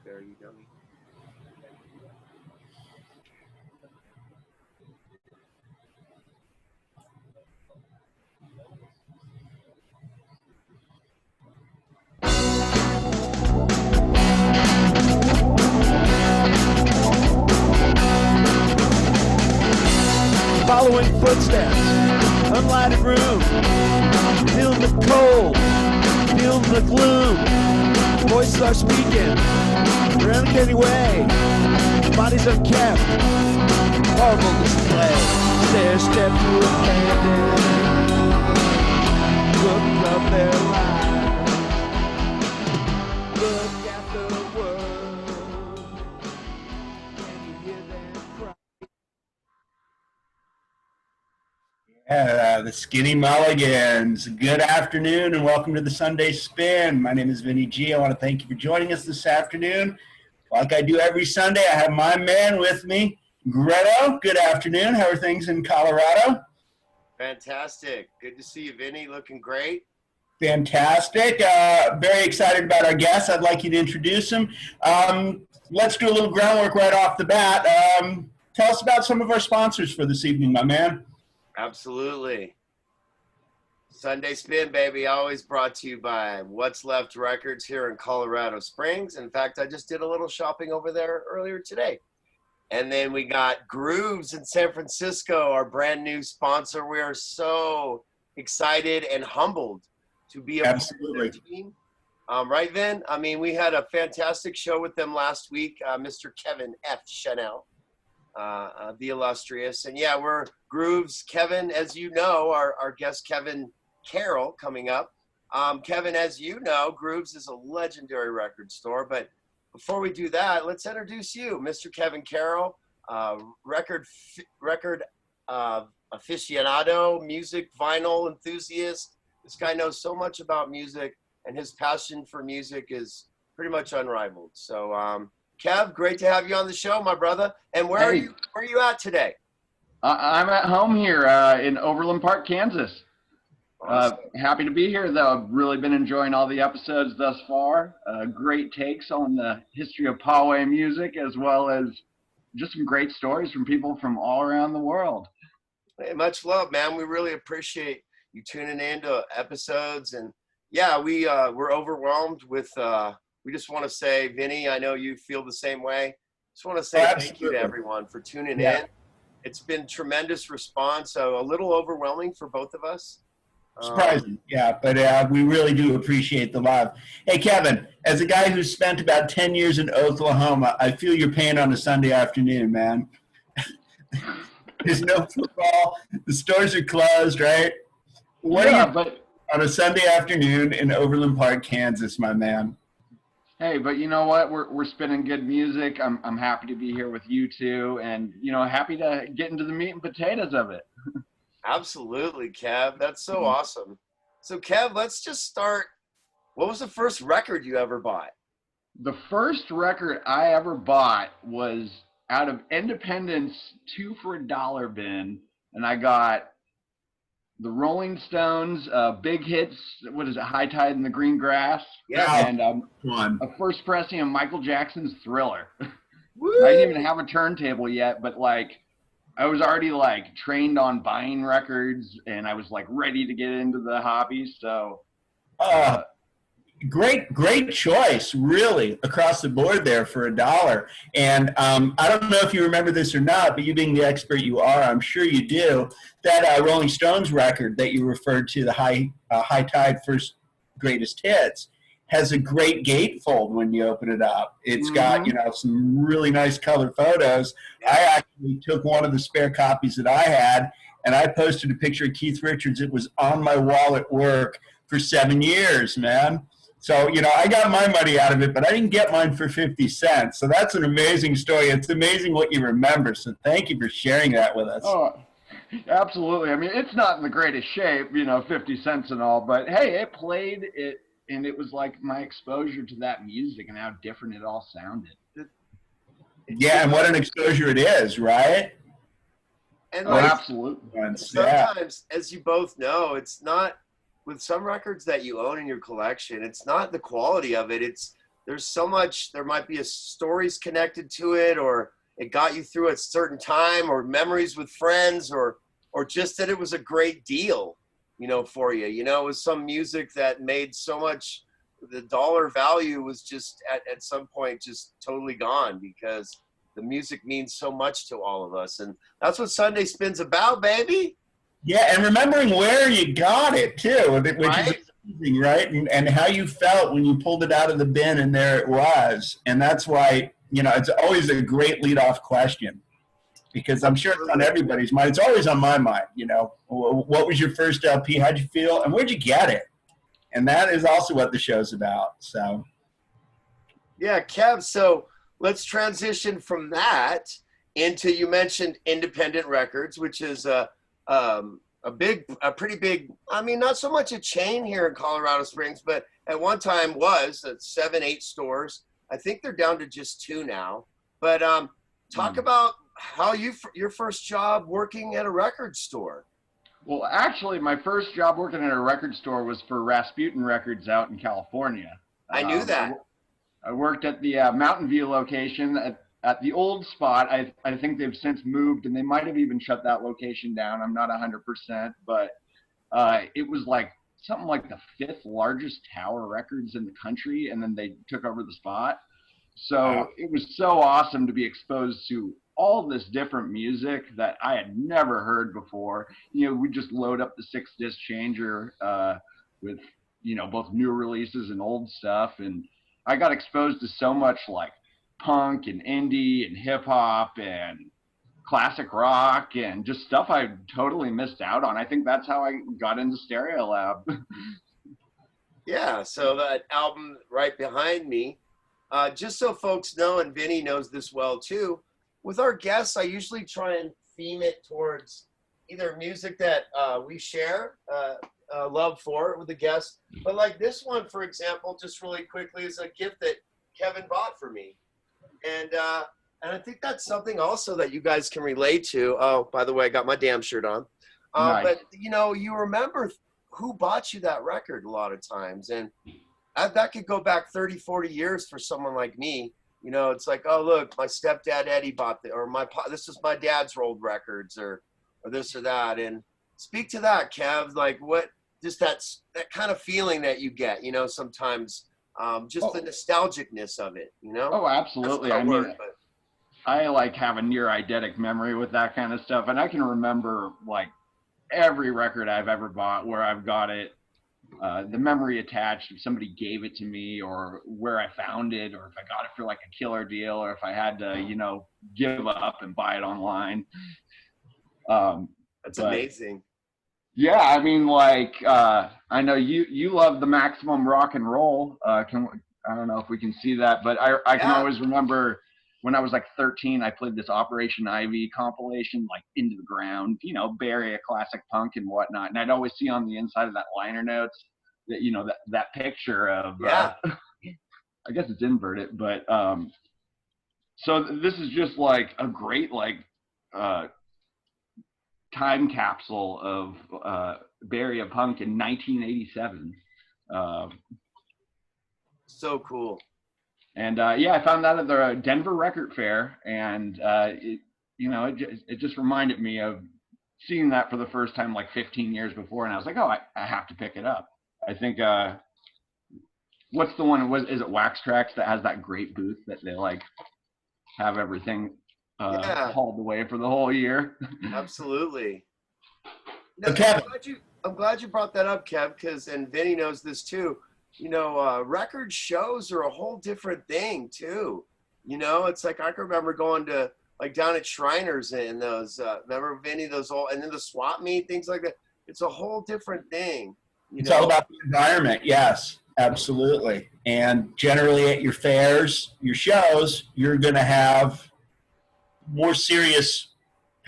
There you go. Following footsteps, unlighted room, feeling the cold, feeling the gloom. Voices are speaking, they're in uncanny way. Bodies unkept, horrible display. Stair step through a pandemic, look up their lives, look at the world. Can you hear them cry? The Skinny Mulligans. Good afternoon and welcome to the Sunday Spin. My name is Vinny G. I want to thank you for joining us this afternoon. Like I do every Sunday, I have my man with me, Greta. Good afternoon. How are things in Colorado? Fantastic. Good to see you, Vinny. Looking great. Fantastic. Very excited about our guest. I'd like you to introduce him. Let's do a little groundwork right off the bat. Tell us about some of our sponsors for this evening, my man. Absolutely. Sunday Spin, baby, always brought to you by What's Left Records here in Colorado Springs. In fact, I just did a little shopping over there earlier today. And then we got Grooves in San Francisco, our brand new sponsor. We are so excited and humbled to be a part of their team. Right, Vin? I mean, we had a fantastic show with them last week, Mr. Kevin F. Chanel. The illustrious. And yeah, we're Grooves. Kevin, as you know, our guest Kevin Carroll coming up. Kevin, as you know, Grooves is a legendary record store. But before we do that, let's introduce you, Mr. Kevin Carroll, record aficionado, music, vinyl enthusiast. This guy knows so much about music, and his passion for music is pretty much unrivaled. So, Kev, great to have you on the show, my brother. And where are you at today? I'm at home here in Overland Park, Kansas. Awesome. Happy to be here, though. I've really been enjoying all the episodes thus far. Great takes on the history of Poway music, as well as just some great stories from people from all around the world. Hey, much love, man. We really appreciate you tuning in to episodes. And yeah, we're overwhelmed with we just want to say, Vinny, I know you feel the same way. Just want to say thank you to everyone for tuning in. It's been tremendous response, so a little overwhelming for both of us. Surprising, yeah, but we really do appreciate the love. Hey, Kevin, as a guy who's spent about 10 years in Oklahoma, I feel your pain on a Sunday afternoon, man. There's no football. The stores are closed, right? What are you on a Sunday afternoon in Overland Park, Kansas, my man? Hey, but you know what? We're spinning good music. I'm happy to be here with you two, and happy to get into the meat and potatoes of it. Absolutely, Kev. That's so awesome. So, Kev, let's just start. What was the first record you ever bought? The first record I ever bought was out of Independence 2 for $1 bin, and I got the Rolling Stones, Big Hits, what is it, High Tide in the Green Grass? Yeah. And a first pressing of Michael Jackson's Thriller. Woo! I didn't even have a turntable yet, but I was already trained on buying records, and I was ready to get into the hobby. So, great choice, really, across the board there for $1. And I don't know if you remember this or not, but you being the expert you are, I'm sure you do. That Rolling Stones record that you referred to, the High Tide First Greatest Hits, has a great gatefold when you open it up. It's got, some really nice color photos. I actually took one of the spare copies that I had, and I posted a picture of Keith Richards. It was on my wall at work for 7 years, man. So, I got my money out of it, but I didn't get mine for 50 cents. So that's an amazing story. It's amazing what you remember. So thank you for sharing that with us. Oh, absolutely. I mean, it's not in the greatest shape, 50 cents and all, but hey, it played it. And it was my exposure to that music and how different it all sounded. Yeah, and what an exposure it is, right? And absolutely. Sometimes, as you both know, it's not, with some records that you own in your collection, it's not the quality of it. It's there's so much, there might be stories connected to it, or it got you through a certain time, or memories with friends, or just that it was a great deal, you know, for you. You know, it was some music that made so much, the dollar value was just at some point just totally gone, because the music means so much to all of us. And that's what Sunday Spin's about, baby. Yeah, and remembering where you got it too, which Right? is amazing, right? And how you felt when you pulled it out of the bin and there it was. And that's why, you know, it's always a great lead-off question, because I'm sure it's on everybody's mind. It's always on my mind, you know. What was your first LP? How'd you feel? And where'd you get it? And that is also what the show's about. So, Yeah, Kev, so let's transition from that into, you mentioned independent records, which is a pretty big, I mean, not so much a chain here in Colorado Springs, but at one time was 7, 8 stores. I think they're down to just 2 now. But talk about how your first job working at a record store. Well, actually, my first job working at a record store was for Rasputin Records out in California. I knew that. I worked at the Mountain View location at the old spot. I think they've since moved, and they might have even shut that location down. I'm not 100%, but it was like something like the 5th largest Tower Records in the country, and then they took over the spot. So it was so awesome to be exposed to all this different music that I had never heard before. You know, we just load up the 6-disc changer with, you know, both new releases and old stuff. And I got exposed to so much like punk and indie and hip hop and classic rock and just stuff I totally missed out on. I think that's how I got into Stereolab. Yeah, so that album right behind me, just so folks know, and Vinny knows this well too, with our guests, I usually try and theme it towards either music that we share love for with the guests, but like this one, for example, just really quickly, is a gift that Kevin bought for me. And I think that's something also that you guys can relate to. Oh, by the way, I got my damn shirt on. Nice. But, you know, you remember who bought you that record a lot of times. And that could go back 30, 40 years for someone like me. You know, it's like, oh, look, my stepdad Eddie bought or this is my dad's rolled records, or this or that. And speak to that, Kev. Like, what, just that kind of feeling that you get, you know, sometimes, just the nostalgicness of it, you know? Oh, absolutely. I mean, I like have a near eidetic memory with that kind of stuff. And I can remember like every record I've ever bought, where I've got it, the memory attached, if somebody gave it to me, or where I found it, or if I got it for like a killer deal, or if I had to, you know, give up and buy it online. That's amazing. Yeah, I mean, like, I know you love the Maximum Rock and Roll. I don't know if we can see that, but I can always remember when I was like 13, I played this Operation Ivy compilation, like Into the Ground, you know, bury a classic punk and whatnot. And I'd always see on the inside of that liner notes that, you know, that picture of, I guess it's inverted, but so this is just like a great, like, time capsule of bury a punk in 1987. So cool. And yeah, I found that at the Denver Record Fair, and it just reminded me of seeing that for the first time like 15 years before, and I was like, oh, I have to pick it up. I think what's the one? Is it Wax Tracks that has that great booth that they like have everything hauled away for the whole year? Absolutely. Kevin. I'm glad you brought that up, Kev, because, and Vinny knows this too, you know, record shows are a whole different thing too. You know, it's like, I can remember going to, like, down at Shriners and those, remember, Vinny, those old, and then the swap meet, things like that. It's a whole different thing. It's all about the environment. Yes, absolutely. And generally at your fairs, your shows, you're going to have more serious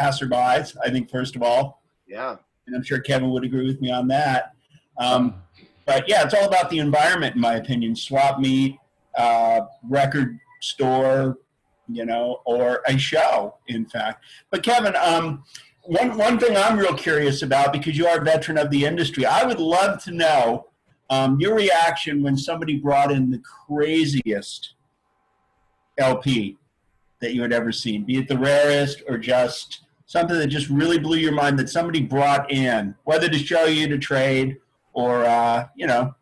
passerbys, I think, first of all. Yeah. And I'm sure Kevin would agree with me on that. But yeah, it's all about the environment, in my opinion. Swap meet, record store, you know, or a show, in fact. But Kevin, one thing I'm real curious about, because you are a veteran of the industry, I would love to know your reaction when somebody brought in the craziest LP that you had ever seen, be it the rarest or just something that just really blew your mind that somebody brought in, whether to show you to trade or, you know.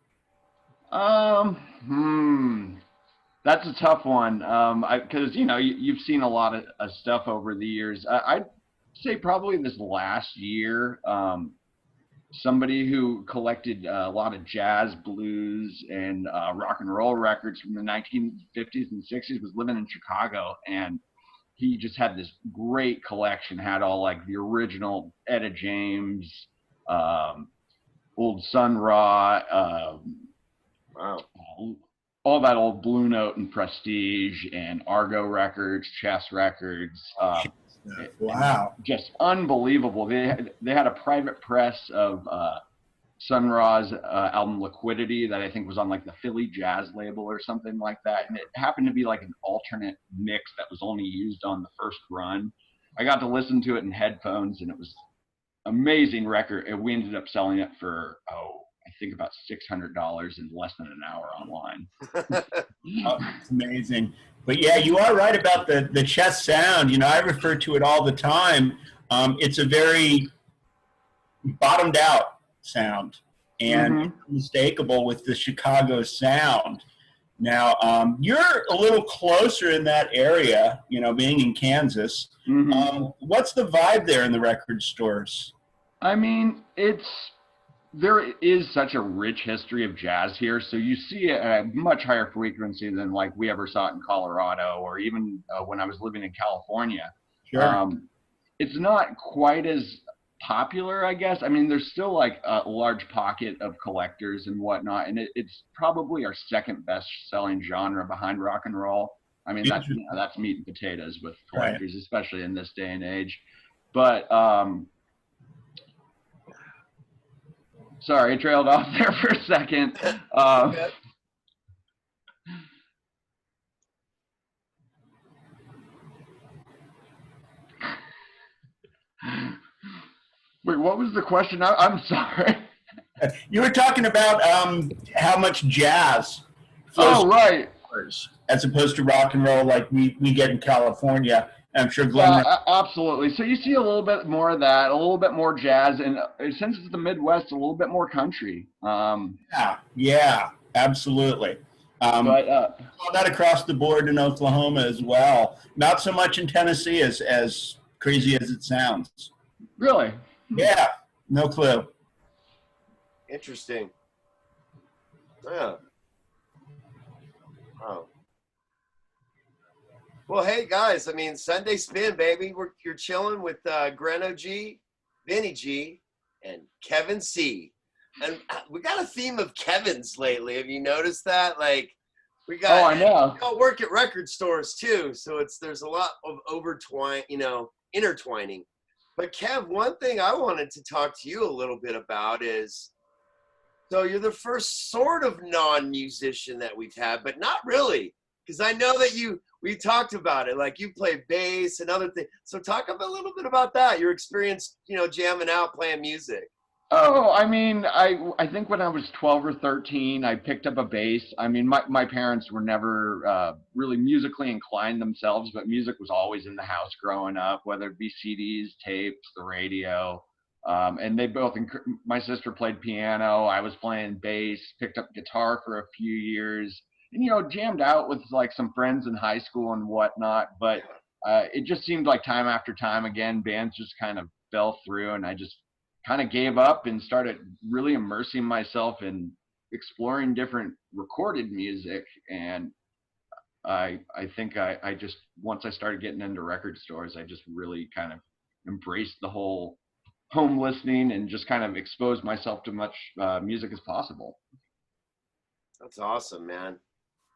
That's a tough one. Because, you know, you've seen a lot of stuff over the years. I'd say probably this last year, somebody who collected a lot of jazz, blues, and rock and roll records from the 1950s and 60s was living in Chicago, and he just had this great collection, had all like the original Etta James, old Sun Ra, Wow. all that old Blue Note and Prestige and Argo records, Chess records. Wow. Just unbelievable. They had a private press of Sun Ra's album Liquidity that I think was on like the Philly Jazz label or something like that. And it happened to be like an alternate mix that was only used on the first run. I got to listen to it in headphones, and it was amazing record. And we ended up selling it for, I think about $600 in less than an hour online. It's amazing. But yeah, you are right about the chess sound. You know, I refer to it all the time. It's a very bottomed out sound and unmistakable with the Chicago sound. Now, you're a little closer in that area, you know, being in Kansas. What's the vibe there in the record stores? I mean, there is such a rich history of jazz here, so you see it at a much higher frequency than like we ever saw it in Colorado or even when I was living in California. Sure. It's not quite as popular, I guess. I mean, there's still like a large pocket of collectors and whatnot, and it's probably our second best selling genre behind rock and roll. I mean, that's meat and potatoes with collectors, right, especially in this day and age. But sorry, I trailed off there for a second. Wait, what was the question? I'm sorry. You were talking about how much jazz flows, right, as opposed to rock and roll like we get in California. I'm sure Glenn. Absolutely. So you see a little bit more of that, a little bit more jazz, and since it's the Midwest, a little bit more country. Yeah, absolutely. But that across the board in Oklahoma as well. Not so much in Tennessee as crazy as it sounds. Really? Yeah, no clue. Interesting. Yeah. Oh. Well, hey guys, I mean, Sunday Spin, baby. You're chilling with Greno G, Vinny G, and Kevin C. And we got a theme of Kevins lately. Have you noticed that? Like, we got. I know. We all work at record stores too, so there's a lot of intertwining. But Kev, one thing I wanted to talk to you a little bit about is, so you're the first sort of non-musician that we've had, but not really, because I know that we talked about it, like you play bass and other things. So talk a little bit about that, your experience, jamming out, playing music. Oh, I mean, I think when I was 12 or 13, I picked up a bass. I mean, my parents were never really musically inclined themselves, but music was always in the house growing up, whether it be CDs, tapes, the radio. And they both, my sister played piano, I was playing bass, picked up guitar for a few years, and, jammed out with like some friends in high school and whatnot. But it just seemed like time after time, again, bands just kind of fell through, and I just kind of gave up and started really immersing myself in exploring different recorded music. And I think I just, once I started getting into record stores, I just really kind of embraced the whole home listening and just kind of exposed myself to much music as possible. That's awesome, man.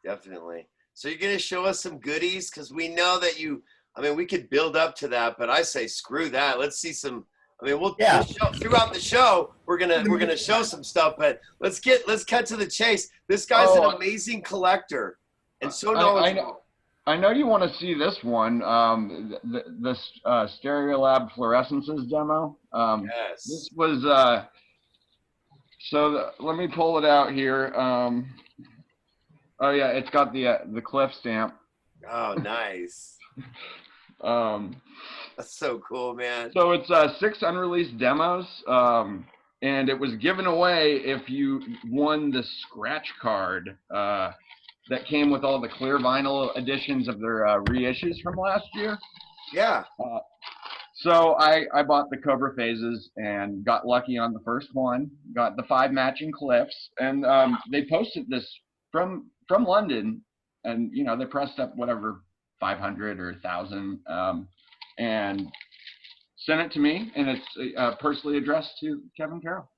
Definitely. So you're going to show us some goodies? Because we know that we could build up to that, but I say screw that. Let's see some. We'll show, throughout the show, we're gonna show some stuff, but let's cut to the chase. This guy's an amazing collector, and so knowledgeable. I know you want to see this one, this Stereolab Fluorescences demo. Yes. This was So let me pull it out here. Oh yeah, it's got the Cliff stamp. Oh, nice. Um, That's so cool, man. so it's 6 unreleased demos, and it was given away if you won the scratch card that came with all the clear vinyl editions of their reissues from last year. Yeah. So I bought the Cobra Phases and got lucky on the first one. Got the 5 matching Cliffs, and they posted this from London, and you know they pressed up whatever 500 or 1,000, and sent it to me, and it's personally addressed to Kevin Carroll.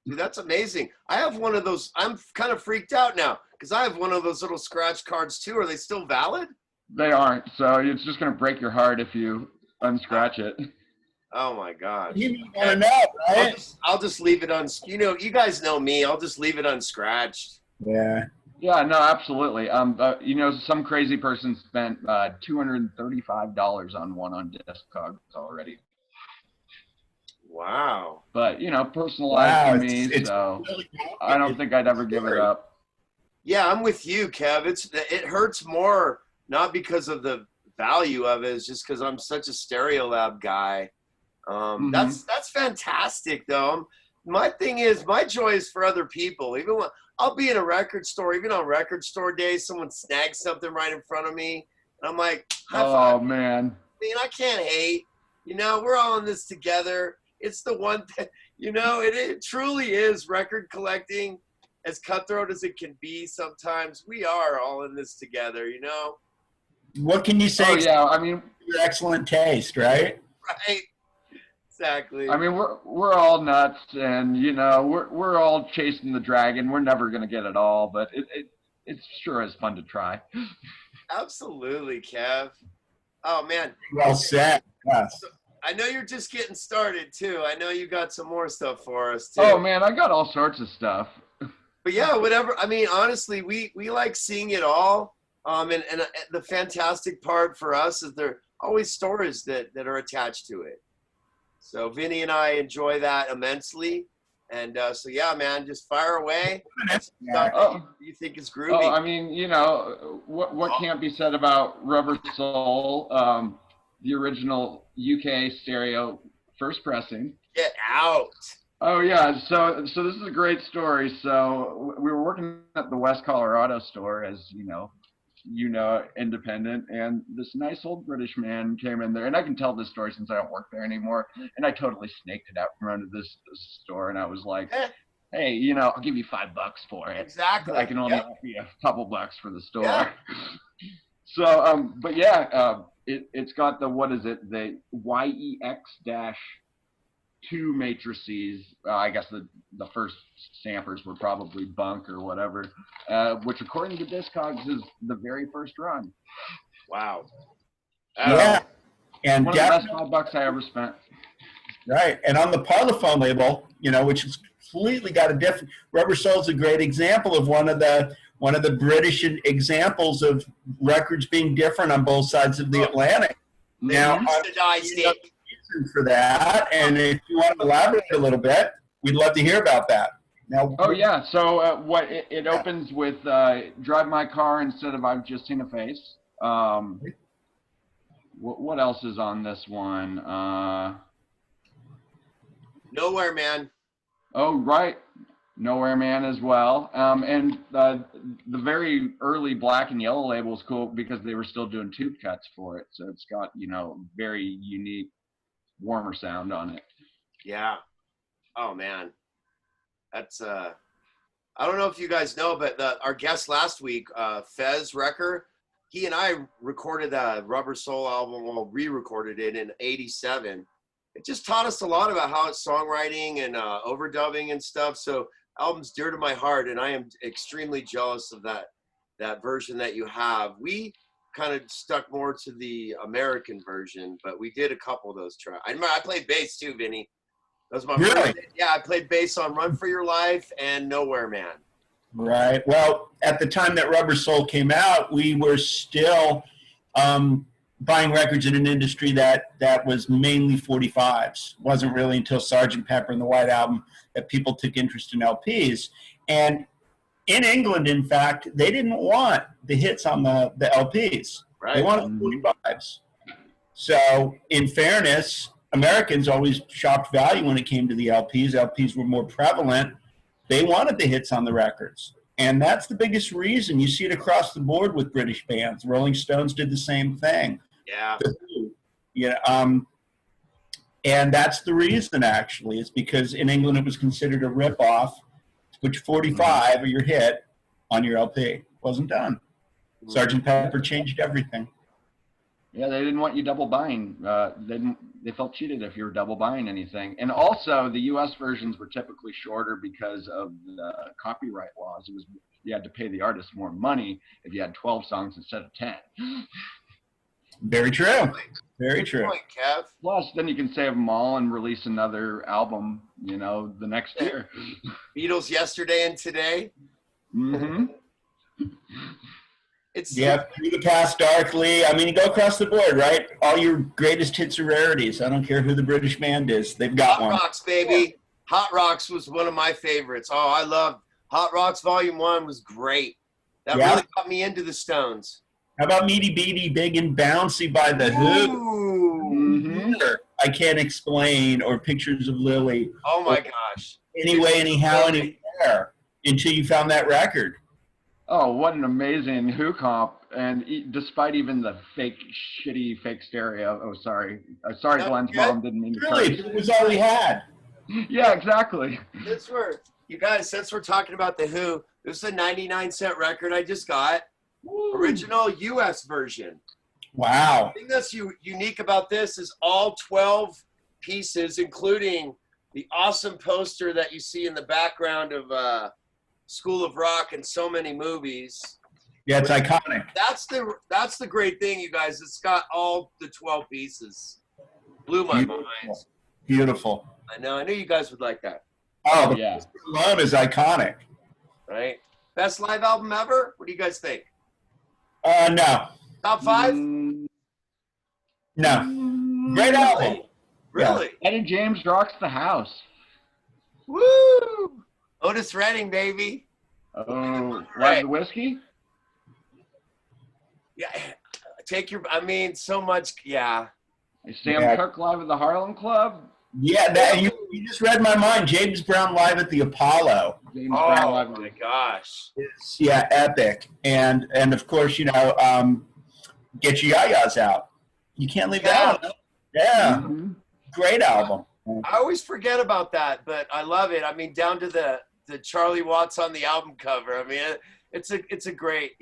Dude, that's amazing. I have one of those. I'm kind of freaked out now because I have one of those little scratch cards too. Are they still valid? They aren't, so it's just gonna break your heart if you unscratch it. Oh my gosh. You want to know, right? I'll just leave it you guys know me. I'll just leave it unscratched. Yeah. Yeah, no, absolutely. You know, some crazy person spent $235 on one on Discogs already. Wow. But you know, personalized to me, it's so really I don't think I'd ever give it up. Yeah, I'm with you, Kev. It hurts more not because of the value of it, it's just because I'm such a Stereolab guy. That's fantastic, though. My thing is, my joy is for other people. Even when I'll be in a record store, even on record store days, someone snags something right in front of me, and I'm like, high five. Oh man. I mean, I can't hate. You know, we're all in this together. It's the one thing, you know, it truly is record collecting, as cutthroat as it can be sometimes. We are all in this together, you know? What can you say? Oh yeah, I mean, your excellent taste, right? Right. Exactly. I mean, we're all nuts, and you know, we're all chasing the dragon. We're never gonna get it all, but it sure is fun to try. Absolutely, Kev. Oh man. Well said. Yes. I know you're just getting started too. I know you got some more stuff for us too. Oh man, I got all sorts of stuff. But yeah, whatever. I mean, honestly, we like seeing it all. And the fantastic part for us is there are always stories that are attached to it. So Vinny and I enjoy that immensely. And so yeah, man, just fire away. You think is groovy? Oh, I mean, you know, what can't be said about Rubber Soul, the original UK stereo first pressing. Get out. Oh yeah, so this is a great story. So we were working at the West Colorado store, as you know, independent, and this nice old British man came in there, and I can tell this story since I don't work there anymore, and I totally snaked it out from under this store, and I was like, hey, you know, I'll give you $5 for it. Exactly. I can only offer you a couple bucks for the store. Yeah. So, but yeah, it's got the, what is it, the YEX-2 matrices. I guess the first samples were probably bunk or whatever, which according to Discogs is the very first run. Wow. Yeah. And one of the best $5 I ever spent. Right. And on the Parlophone label, you know, which is completely got a different, Rubber Soul's a great example of one of the British examples of records being different on both sides of the Atlantic. Now, for that, and if you want to elaborate a little bit, we'd love to hear about that. Now, oh yeah, so it opens with "Drive My Car" instead of "I've Just Seen a Face." What else is on this one? Nowhere Man. Oh right, Nowhere Man as well. And the very early Black and Yellow label is cool because they were still doing tube cuts for it, so it's got, you know, very unique, warmer sound on it. Yeah. Oh man, that's I don't know if you guys know, but our guest last week, Fez Recker, he and I recorded that Rubber Soul album, well, re-recorded it in '87. It just taught us a lot about how it's songwriting and overdubbing and stuff. So album's dear to my heart, and I am extremely jealous of that version that you have. We kind of stuck more to the American version, but we did a couple of those tracks. I remember I played bass too, Vinny. That was my really? first. Yeah, I played bass on "Run for Your Life" and "Nowhere Man." Right. Well, at the time that Rubber Soul came out, we were still buying records in an industry that was mainly 45s. It wasn't really until Sgt. Pepper and the White Album that people took interest in LPs. And in England, in fact, they didn't want the hits on the LPs. Right. They wanted 45s. So in fairness, Americans always shopped value when it came to the LPs. LPs were more prevalent. They wanted the hits on the records. And that's the biggest reason. You see it across the board with British bands. Rolling Stones did the same thing. Yeah. And that's the reason, actually. It's because in England it was considered a ripoff to put your 45 or your hit on your LP. It wasn't done. Sgt. Pepper changed everything. Yeah, they didn't want you double buying. They felt cheated if you were double buying anything. And also, the U.S. versions were typically shorter because of the copyright laws. It was you had to pay the artist more money if you had 12 songs instead of 10. Very true. Very true. Good point, Kev. Plus, then you can save them all and release another album, the next year. Beatles yesterday and today. Mm-hmm. It's Through the Past Darkly. I mean, you go across the board, right? All your greatest hits are rarities. I don't care who the British band is. They've got Hot one. Rocks, baby. Hot Rocks was one of my favorites. Oh, I loved Hot Rocks Volume 1 was great. That really got me into the Stones. How about Meaty Beaty, Big and Bouncy by The Who? Ooh. I Can't Explain, or Pictures of Lily. Oh, my gosh. Anyway, anyhow, anywhere, until you found that record. Oh, what an amazing Who comp. And despite even the shitty fake stereo. Oh, sorry. Sorry, Glenn's mom didn't mean to Really? curse. It was all we had. Yeah, exactly. You guys, since we're talking about The Who, this is a 99-cent record I just got. Woo. Original U.S. version. Wow. The thing that's unique about this is all 12 pieces, including the awesome poster that you see in the background of School of Rock and so many movies. Yeah, it's iconic. That's the great thing, you guys. It's got all the 12 pieces. Blew my mind. Beautiful. I know you guys would like that. Oh, yeah. The alone is iconic. Right? Best live album ever? What do you guys think? No. Top 5? No. Great album. Really? Eddie James rocks the house. Woo! Otis Redding, baby. Oh, Right. Love the Whiskey? Yeah. So much. Yeah. Sam Cooke live at the Harlem Club? Yeah, you just read my mind. James Brown live at the Apollo. James Brown Oh, live my gosh. It's, epic. And of course, get your yayas out. You can't leave that out. Yeah. Mm-hmm. Great album. I always forget about that, but I love it. I mean, down to the Charlie Watts on the album cover. I mean, it's a great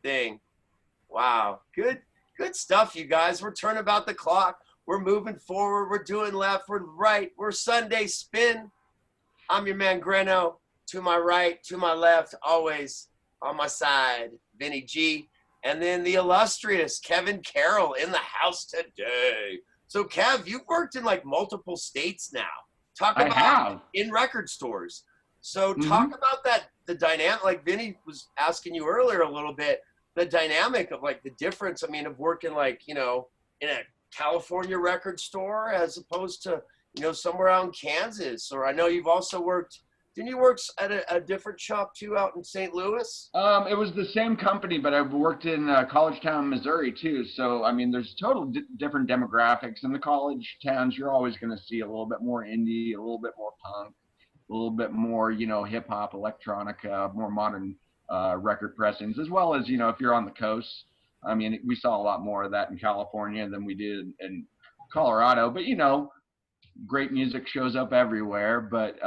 thing. Wow. Good stuff, you guys. We're turning about the clock. We're moving forward. We're doing left. We're right. We're Sunday Spin. I'm your man, Greno. To my right, to my left, always on my side, Vinny G. And then the illustrious Kevin Carroll in the house today. So, Kev, you've worked in like multiple states now. Talk about I have. In record stores. So talk about that, the dynamic, like Vinny was asking you earlier a little bit, the dynamic of like the difference, of working like, in a California record store as opposed to, somewhere out in Kansas. Or I know you've also worked, didn't you work at a different shop too out in St. Louis? It was the same company, but I've worked in college town, Missouri too. So, there's total different demographics. In the college towns, you're always going to see a little bit more indie, a little bit more punk, a little bit more, hip hop, electronica, more modern record pressings, as well as, if you're on the coast. We saw a lot more of that in California than we did in Colorado, but, great music shows up everywhere. But,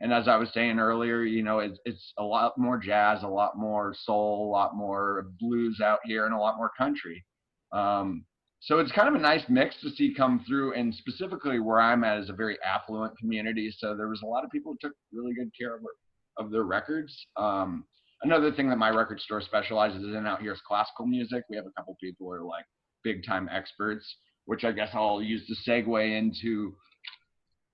and as I was saying earlier, it's a lot more jazz, a lot more soul, a lot more blues out here, and a lot more country. So it's kind of a nice mix to see come through, and specifically where I'm at is a very affluent community. So there was a lot of people who took really good care of their records. Another thing that my record store specializes in out here is classical music. We have a couple people who are like big time experts, which I guess I'll use to segue into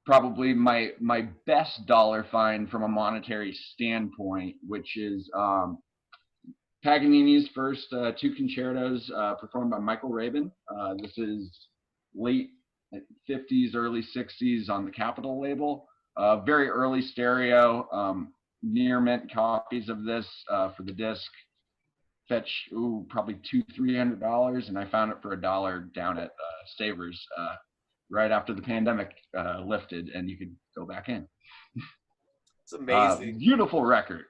probably my best dollar find from a monetary standpoint, which is Paganini's first two concertos performed by Michael Rabin. This is late 50s, early 60s on the Capitol label. Very early stereo, near mint copies of this for the disc. Fetch probably $200-300, and I found it for $1 down at Savers right after the pandemic lifted, and you could go back in. It's amazing. Beautiful record.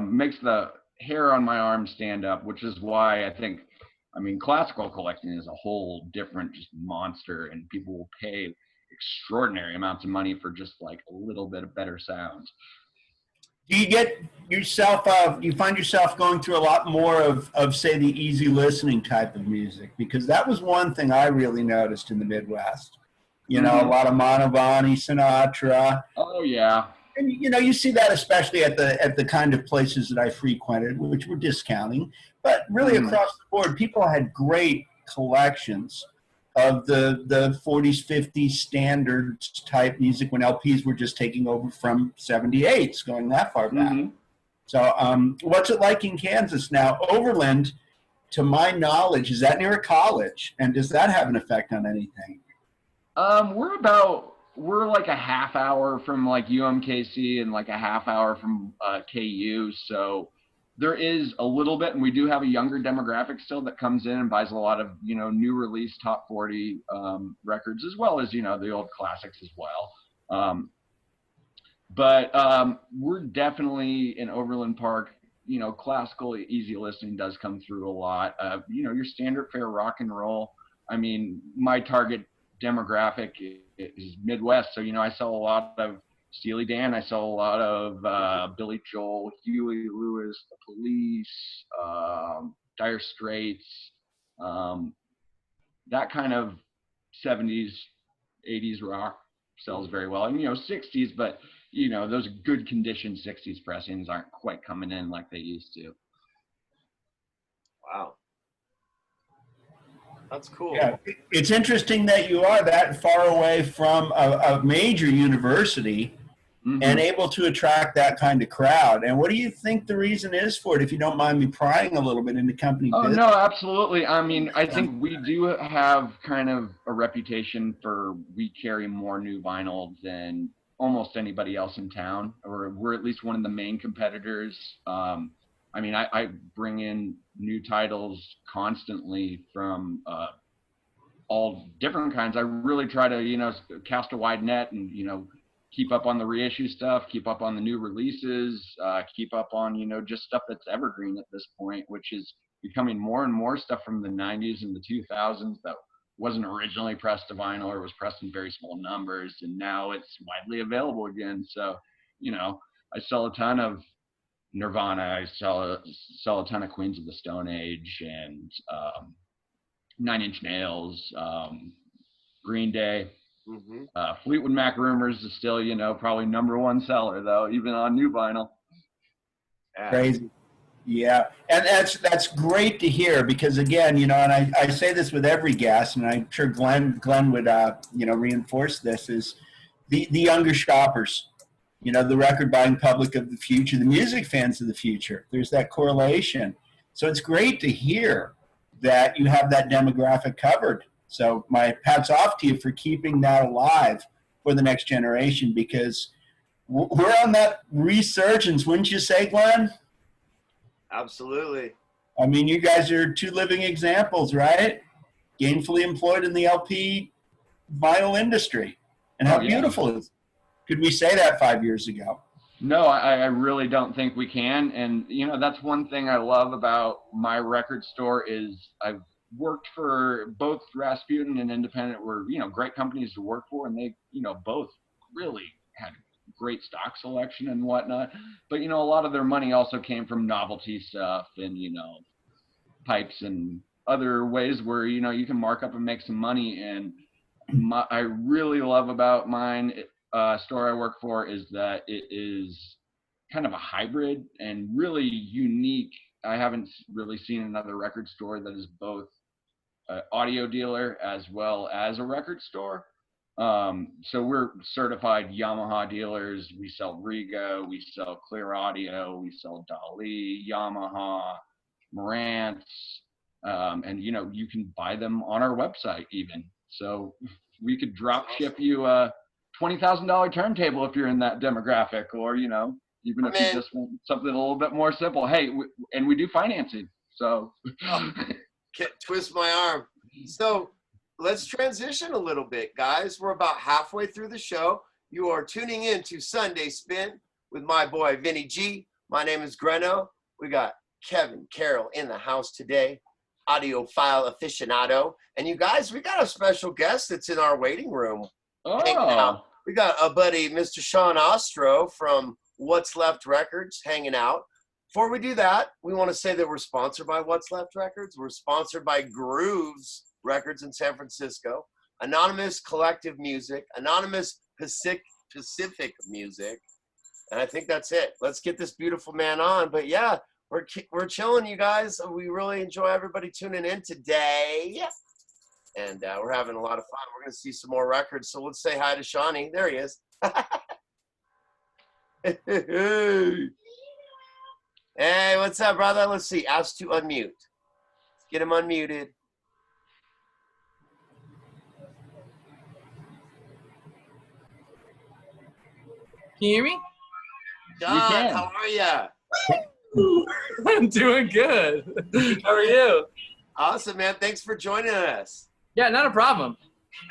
Makes the hair on my arm stand up, which is why I mean, classical collecting is a whole different just monster, and people will pay extraordinary amounts of money for just like a little bit of better sound. Do you get yourself, you find yourself going through a lot more of, say, the easy listening type of music? Because that was one thing I really noticed in the Midwest. You know, a lot of Mantovani, Sinatra. Oh, yeah. And, you know, you see that especially at the kind of places that I frequented, which were discounting. But really across the board, people had great collections of the 40s, 50s standards type music when LPs were just taking over from 78s, going that far back. So what's it like in Kansas now? Overland, to my knowledge, is that near a college? And does that have an effect on anything? We're like a half hour from like UMKC and like a half hour from KU. So there is a little bit, and we do have a younger demographic still that comes in and buys a lot of, you know, new release top 40 records, as well as, you know, the old classics as well. But we're definitely in Overland Park, you know, classical easy listening does come through a lot. You know, your standard fare rock and roll. I mean, my target demographic is Midwest. So, you know, I sell a lot of Steely Dan. I sell a lot of Billy Joel, Huey Lewis, The Police, Dire Straits, that kind of 70s, 80s rock sells very well. And, you know, 60s, but, you know, those good condition 60s pressings aren't quite coming in like they used to. Wow. That's cool. Yeah, it's interesting that you are that far away from a major university and able to attract that kind of crowd. And what do you think the reason is for it, if you don't mind me prying a little bit into company business? No, absolutely. I mean, I think we do have kind of a reputation for we carry more new vinyl than almost anybody else in town, or we're at least one of the main competitors. I mean, I bring in new titles constantly from all different kinds. I really try to, you know, cast a wide net and, you know, keep up on the reissue stuff, keep up on the new releases, keep up on, you know, just stuff that's evergreen at this point, which is becoming more and more stuff from the 90s and the 2000s that wasn't originally pressed to vinyl or was pressed in very small numbers, and now it's widely available again. So, you know, I sell a ton of Nirvana, I sell a ton of Queens of the Stone Age and Nine Inch Nails, Green Day. Fleetwood Mac Rumors is still, you know, probably #1 seller though, even on new vinyl. Crazy. Yeah, and that's great to hear, because again, you know, and I say this with every guest, and I'm sure Glenn would you know, reinforce this, is the younger shoppers, you know, the record buying public of the future, the music fans of the future. There's that correlation. So it's great to hear that you have that demographic covered. So my hats off to you for keeping that alive for the next generation, because we're on that resurgence, wouldn't you say, Glenn? Absolutely. I mean, you guys are two living examples, right? Gainfully employed in the LP vinyl industry. And how beautiful is it? Could we say that 5 years ago? No, I really don't think we can. And, you know, that's one thing I love about my record store is I've worked for both Rasputin and Independent were, you know, great companies to work for. And they, you know, both really had great stock selection and whatnot. But, you know, a lot of their money also came from novelty stuff and, you know, pipes and other ways where, you know, you can mark up and make some money. And I really love about mine store I work for is that it is kind of a hybrid and really unique. I haven't really seen another record store that is both an audio dealer as well as a record store. So we're certified Yamaha dealers. We sell Riga, we sell Clear Audio, we sell Dali, Yamaha. Marantz, and you can buy them on our website even. So we could drop ship you a $20,000 turntable if you're in that demographic, or even if you just want something a little bit more simple. Hey, and we do financing. So twist my arm. So let's transition a little bit, guys. We're about halfway through the show. You are tuning in to Sunday Spin with my boy Vinny G. My name is Greno. We got Kevin Carroll in the house today, audiophile aficionado. And you guys, we got a special guest that's in our waiting room. Oh, we got a buddy, Mr. Sean Ostro from What's Left Records, hanging out. Before we do that, we want to say that we're sponsored by What's Left Records. We're sponsored by Grooves Records in San Francisco, Anonymous Collective Music, Anonymous Pacific Music, and I think that's it. Let's get this beautiful man on. But yeah, we're chilling, you guys. We really enjoy everybody tuning in today, and we're having a lot of fun. We're gonna see some more records, so let's say hi to Shawnee. There he is. Hey, what's up, brother? Let's see. Ask to unmute. Let's get him unmuted. Can you hear me? John, how are you? I'm doing good. How are you? Awesome, man. Thanks for joining us. Yeah, not a problem.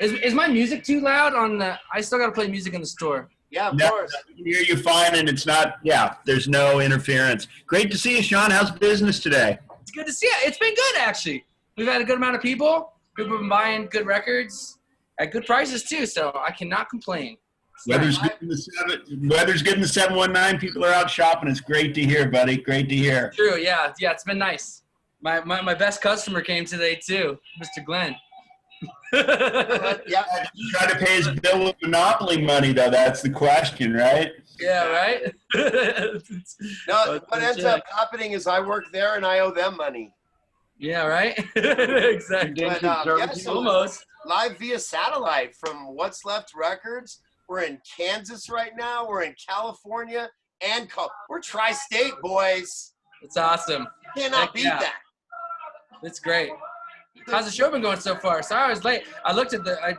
Is my music too loud on the? I still got to play music in the store. Yeah, of course. I can hear you fine, and it's not. Yeah, there's no interference. Great to see you, Sean. How's business today? It's good to see you. It's been good, actually. We've had a good amount of people. People have been buying good records at good prices too, so I cannot complain. Weather's good in the 719. People are out shopping. It's great to hear, buddy. Great to hear. True. Yeah. It's been nice. My best customer came today too, Mr. Glenn. Yeah. Try to pay his bill with Monopoly money, though. That's the question, right? Yeah. Right. No, what ends up happening is I work there and I owe them money. Yeah. Right. Exactly. But, so almost live via satellite from What's Left Records. We're in Kansas right now. We're in California and we're tri-state, boys. It's awesome. Cannot beat that. It's great. How's the show been going so far? Sorry I was late. I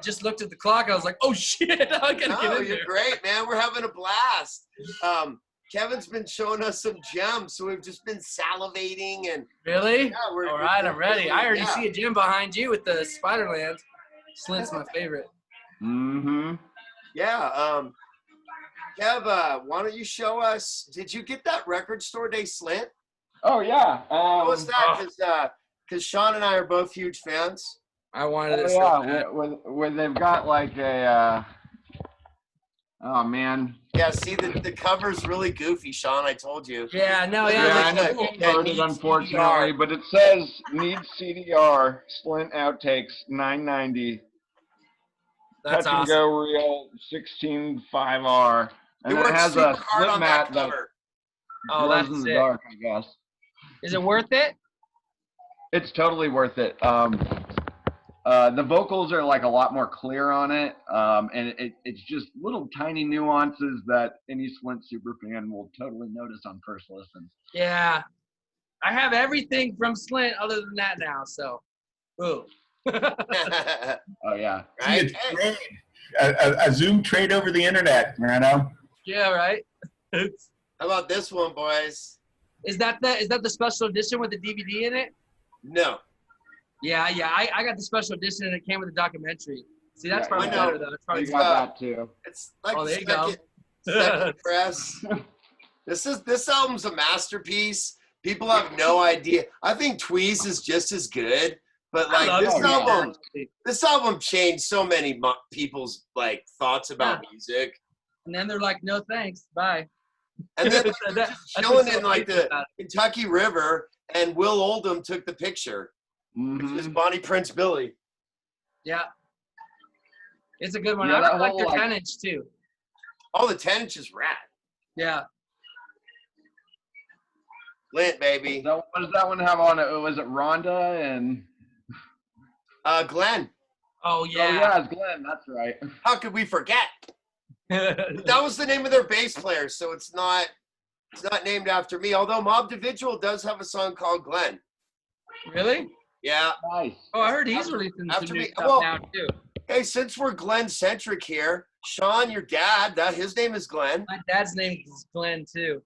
just looked at the clock. I was like, oh shit, I gotta get in you're there. great, man. We're having a blast. Kevin's been showing us some gems, so we've just been salivating and really. Yeah, all right, I'm ready. I already see a gem behind you with the Spiderland. Slint's my favorite. Mm-hmm. Yeah. Kev, why don't you show us? Did you get that record store day Slint? Oh yeah. What's that? Because Sean and I are both huge fans. I wanted it. Yeah, when they've got like a. Oh man. Yeah, see the cover's really goofy, Sean. I told you. Yeah, no, Yeah, I know That it's loaded, needs unfortunately, CDR. but it says needs CDR. Splint outtakes $9.90. That's Touch and awesome. go reel 16.5R, and It it works has super a hard slip on mat that that cover. Oh, glows that's in the it. dark, I guess. Is it worth it? It's totally worth it. The vocals are like a lot more clear on it, and it's just little tiny nuances that any Splint super fan will totally notice on first listen. Yeah. I have everything from Slint other than that now, so. Ooh. Oh yeah. Right? It's trade. A Zoom trade over the internet, Rano. Yeah, right? How about this one, boys? Is that the special edition with the DVD in it? No. Yeah. I got the special edition and it came with a documentary. See, that's Yeah, probably I know. better though. That's probably You got that too. It's like Oh, the there you go. second press. This album's a masterpiece. People have no idea. I think Tweez is just as good, but like I love this album changed so many people's like thoughts about music. And then they're like, no thanks, bye. And then like, they're just chilling in like the about Kentucky River, and Will Oldham took the picture, which is Mhm. Bonnie Prince Billy. Yeah. It's a good one. Yeah, I that really like whole, their like- 10-inch too. Oh, the 10-inch is rad. Yeah. Lit, baby. So what does that one have on it? Was it Rhonda and? Glenn, Oh Oh yeah. yeah, it's Glenn. That's right. how could we forget? That was the name of their bass player, so it's not named after me. Although Mob Individual does have a song called Glenn. Really? Yeah. Nice. Oh, I heard he's releasing After some new me- stuff well- now too. Hey, since we're Glenn-centric here, Sean, your dad, his name is Glenn. My dad's name is Glenn too.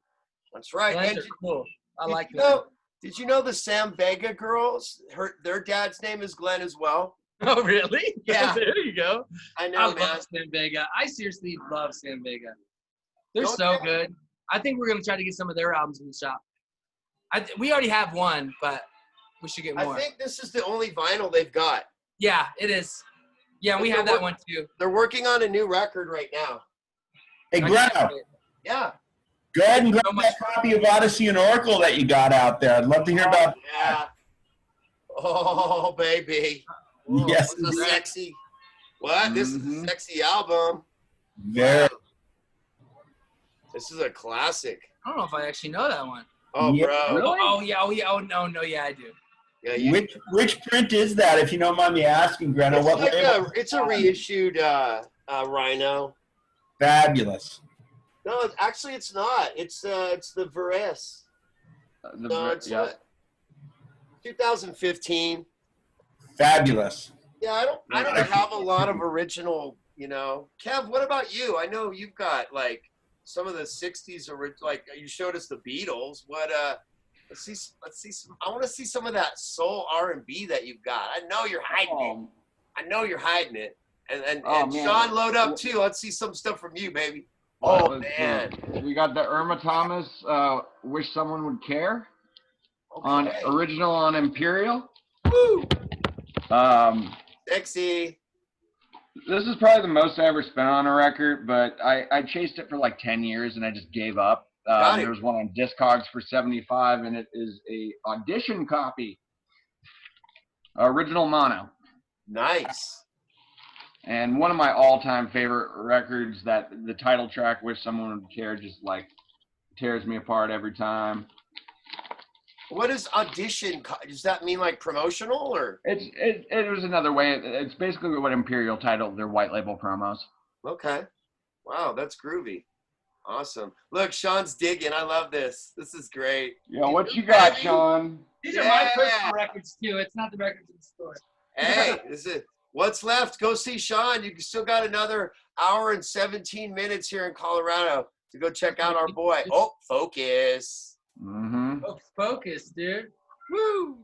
That's right. Glenn's And are cool. I did like you them. know, did you know the Sam Vega girls? Their dad's name is Glenn as well. Oh, really? Yeah. There you go. I I know, man. love Sam Vega. I seriously love Sam Vega. They're Don't so they? good. I think we're gonna try to get some of their albums in the shop. We already have one, but we should get more. I think this is the only vinyl they've got. Yeah, it is. Yeah, and we But have they're that one too. They're working on a new record right now. Hey, I Greno, can't wait. Yeah. go ahead and grab So much- that copy of Odyssey and Oracle that you got out there. I'd love to hear about Yeah. Oh, baby. that. Yes, This is sexy. What? This is a Mhm. sexy album. very. This is a classic. I don't know if I actually know that one. Oh, Yeah, bro. really? Oh yeah. Oh no. Yeah, I do. Yeah, you, Which print is that, if you don't mind me asking, Greno? it's, What like label? it's a reissued Rhino. Fabulous. No, actually, it's not. It's the Veres. No, it's yeah. 2015. Fabulous. Yeah, I don't have a lot of original, Kev, what about you? I know you've got like some of the 60s like you showed us the Beatles. What let's see some, I want to see some of that soul R&B that you've got. I know you're hiding it. I know you're hiding it. And Oh, man. Sean, load up too. Let's see some stuff from you, baby. Well, Oh let's see. man. We got the Irma Thomas, Wish Someone Would Care, on Okay. original on Imperial. Woo! This Sexy. is probably the most I ever spent on a record, but I chased it for like 10 years and I just gave up. Got it. There was one on Discogs for 75, and it is a audition copy, original mono. Nice. And one of my all-time favorite records, that the title track, Wish Someone Would Care, just like tears me apart every time. What is audition? Does that mean like promotional or? It was another way. It's basically what Imperial titled their white label promos. Okay. Wow, that's groovy. Awesome. Look, Sean's digging. I love this. This is great. Yo, what you got, Sean? These are my Yeah. personal records too. It's not the records in the store. Hey, this is what's left. Go see Sean. You still got another hour and 17 minutes here in Colorado to go check out our boy. Oh, focus. Mm-hmm. Focus, dude. Woo!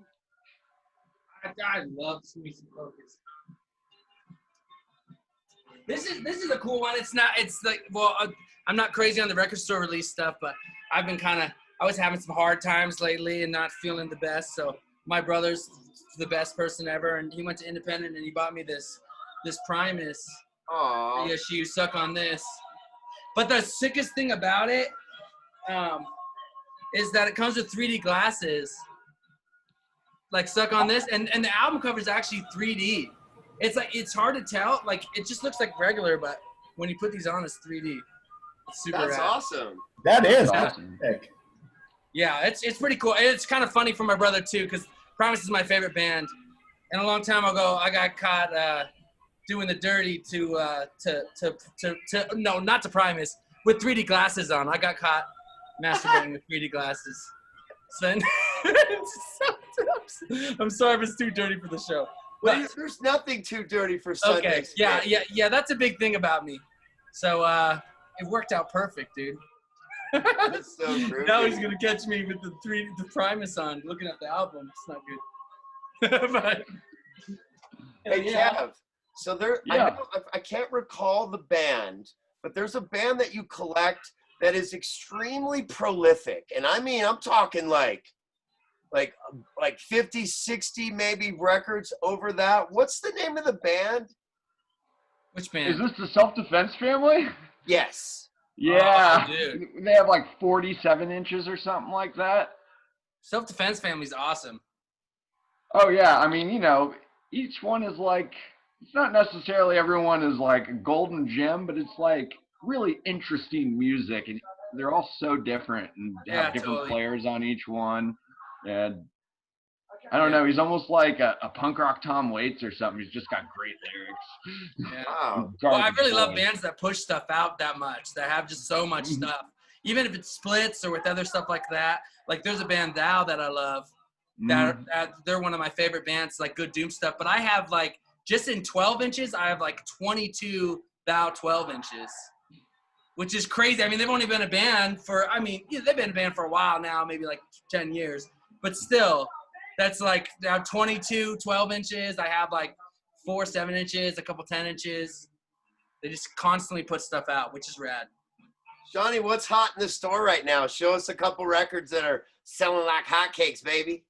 I love me some Focus. This is a cool one. It's like, well, I'm not crazy on the record store release stuff, but I've been I was having some hard times lately and not feeling the best. So my brother's the best person ever, and he went to Independent and he bought me this Primus Aw. reissue, Suck on This. But the sickest thing about it is that it comes with 3D glasses, like Suck on This, and the album cover is actually 3D. It's like, it's hard to tell. Like, it just looks like regular, but when you put these on, it's 3D. It's super That's rad. awesome. That is Awesome. sick. Yeah, it's pretty cool. It's kind of funny for my brother too, because Primus is my favorite band. And a long time ago, I got caught doing the dirty no, not to Primus, with 3D glasses on. I got caught masturbating with 3D glasses. So then, I'm sorry if it's too dirty for the show. Well, But, there's nothing too dirty for Sunday. okay, yeah, that's a big thing about me. So it worked out perfect, dude. That's so groovy. Now he's gonna catch me with the Primus on, looking at the album. It's not good. But, Hey, yeah. Kev. So there, Yeah. I can't recall the band, but there's a band that you collect that is extremely prolific. And I mean, I'm talking like 50, 60 maybe records over that. What's the name of the band? Which Is band? this the Self-Defense Family? Yes. Yeah. Oh, dude. They have like 47 inches or something like that. Self-Defense Family's awesome. Oh, yeah. I mean, each one is like, it's not necessarily everyone is like a golden gem, but it's like really interesting music. And they're all so different and Yeah, have different totally. players on each one. And I don't know. He's almost like a punk rock Tom Waits or something. He's just got great lyrics. Yeah. Wow. Well, I Garbage really love boy. bands that push stuff out that much, that have just so much stuff. Even if it's splits or with other stuff like that. Like there's a band Thou that I love, that they're one of my favorite bands, like good doom stuff. But I have like, just in 12 inches, I have like 22 thou 12 inches, which is crazy. I mean, they've only been a band for, they've been a band for a while now, maybe like 10 years, but still, that's like, I have 22 12 inches. I have like 4 7 inches, a couple 10 inches. They just constantly put stuff out, which is rad. Shawnee, what's hot in the store right now? Show us a couple records that are selling like hotcakes, baby.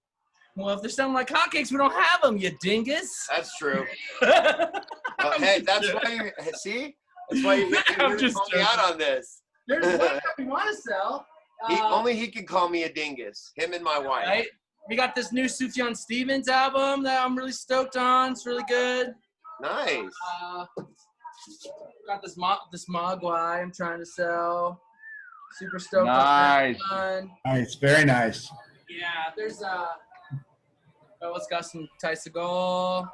Well, if they're selling like hotcakes, we don't have them, you dingus. That's true. Well, hey, that's why you see. That's why you're I'm just calling me out on this. There's one that we want to sell. Only he can call me a dingus. Him and my wife. Right? We got this new Sufjan Stevens album that I'm really stoked on. It's really good. Nice. Got this Mogwai I'm trying to sell. Super stoked Nice. on that one. Nice, very nice. Yeah, there's it's got some Ty Segall.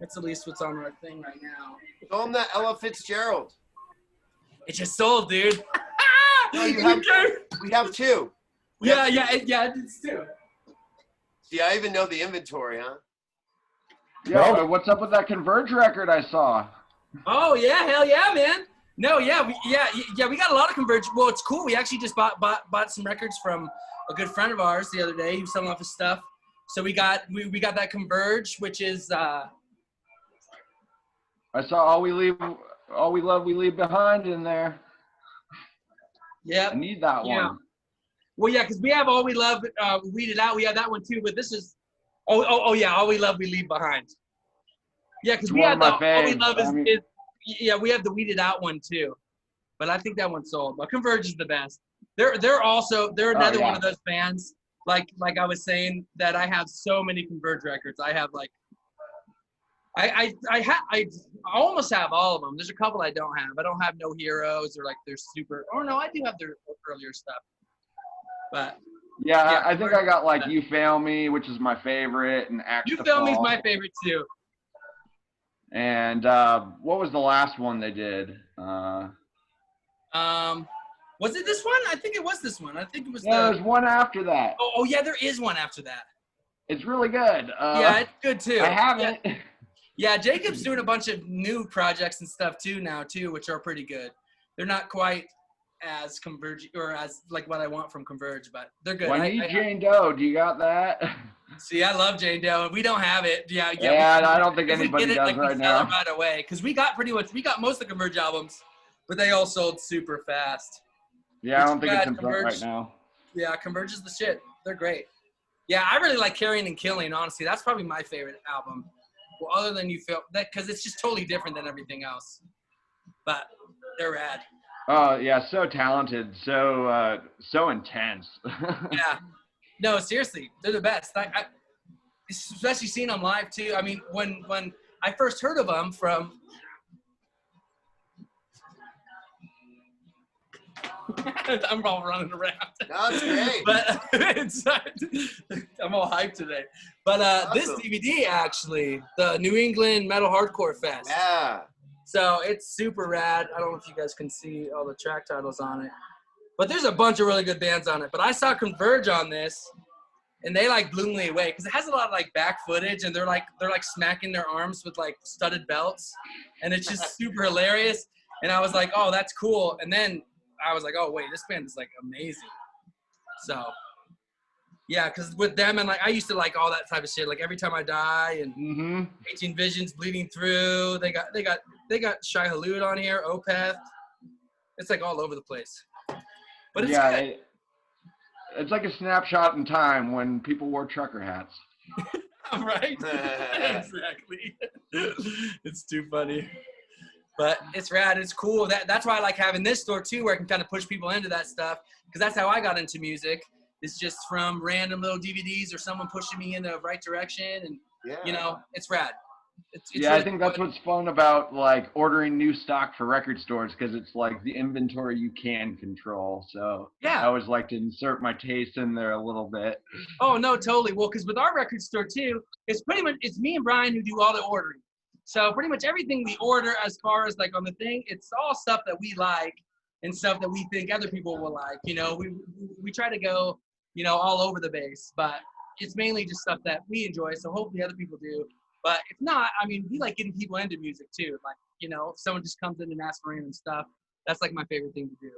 That's at least what's on our thing right now. Show him that Ella Fitzgerald. It just sold, dude. No, we have two. Yeah, it's two. See, I even know the inventory, huh? Yeah, Well- what's up with that Converge record I saw? Oh yeah, hell yeah, man. No, yeah, we got a lot of Converge. Well, it's cool. We actually just bought some records from a good friend of ours the other day. He was selling off his stuff. So we got that Converge, which is I saw All We Love We Leave Behind in there. yeah. I need that Yeah. one. Well, yeah, because we have All We Love, Weed It Out. We have that one too, but this is, All We Love We Leave Behind. Yeah, because we One have of the my All We faves. Love I mean- we have the Weed It Out one too, but I think that one sold. But Converge is the best. They're another one of those bands. Like I was saying, that I have so many Converge records. I have like, I almost have all of them. There's a couple I don't have. I don't have No Heroes or like their super. Oh no, I do have their earlier stuff. But Yeah, I think I got like You Fail Me, which is my favorite, and Act You to Fail Me is Fall. my favorite too. And what was the last one they did? Was it this one? I think it was this one. I think it was There's one after that. Oh yeah, there is one after that. It's really good. Yeah, it's good too. I haven't. Yeah, Jacob's doing a bunch of new projects and stuff too now too, which are pretty good. They're not quite as Converge or as like what I want from Converge, but they're good. When you Jane Doe, do you got that? See, I love Jane Doe, and we don't have it. Yeah. I don't think If we anybody get it, does like, we right sell it now. right away, because we got most of the Converge albums, but they all sold super fast. Yeah, I don't think it's Bad in front Converge. right now. Yeah, Converge is the shit. They're great. Yeah, I really like Carrying and Killing, honestly. That's probably my favorite album. Well, other than You Feel that, because it's just totally different than everything else. But they're rad. Oh yeah, so talented, so intense. Yeah. No, seriously, they're the best. I especially seeing them live too. I mean, when I first heard of them from. I'm all running around. That's great. But I'm all hyped today. But this Awesome. DVD actually, the New England Metal Hardcore Fest. Yeah. So it's super rad. I don't know if you guys can see all the track titles on it, but there's a bunch of really good bands on it. But I saw Converge on this, and they like blew me away because it has a lot of like back footage, and they're like smacking their arms with like studded belts, and it's just super hilarious. And I was like, oh, that's cool. And then I was like, oh wait, this band is like amazing. So yeah, because with them and like I used to like all that type of shit. Like Every Time I Die and 18 Visions, Bleeding Through. They got Shai Hulud on here, Opeth. It's like all over the place. But it's good. It's like a snapshot in time when people wore trucker hats. Right? Exactly. It's too funny. But it's rad. It's cool. That's why I like having this store too, where I can kind of push people into that stuff. Because that's how I got into music. It's just from random little DVDs or someone pushing me in the right direction. And, you know, it's rad. It's yeah, really I think that's what's fun about like ordering new stock for record stores, because it's like the inventory you can control. So Yeah. I always like to insert my taste in there a little bit. Oh, no, totally. Well, because with our record store too, it's me and Brian who do all the ordering. So pretty much everything we order as far as like on the thing, it's all stuff that we like and stuff that we think other people will like. You know, we try to go, you know, all over the base. But it's mainly just stuff that we enjoy. So hopefully other people do. But if not, I mean, we like getting people into music too. Like, you know, if someone just comes in and asks for random stuff, that's like my favorite thing to do.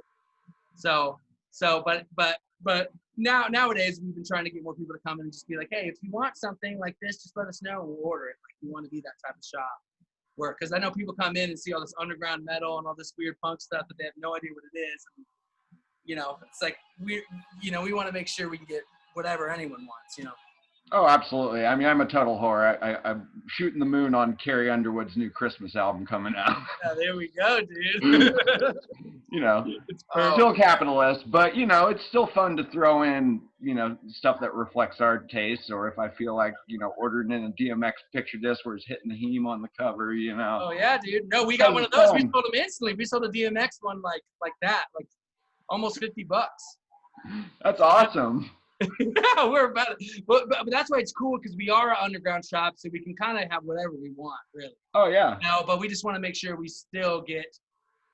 But nowadays we've been trying to get more people to come in and just be like, hey, if you want something like this, just let us know and we'll order it. Like, we want to be that type of shop. Because I know people come in and see all this underground metal and all this weird punk stuff that they have no idea what it is. And, you know, it's like we want to make sure we can get whatever anyone wants, you know. Oh, absolutely. I mean, I'm a total whore. I'm shooting the moon on Carrie Underwood's new Christmas album coming out. Yeah, there we go, dude. You know, still capitalist, but, you know, it's still fun to throw in, you know, stuff that reflects our tastes, or if I feel like, you know, ordering in a DMX picture disc where it's hitting the heme on the cover, you know. Oh, yeah, dude. No, we got one of those. We sold them instantly. We sold a DMX one like that, like almost $50. That's awesome. Yeah, we're about it. But that's why it's cool, because we are an underground shop, so we can kind of have whatever we want, really. Oh, yeah. No, but we just want to make sure we still get,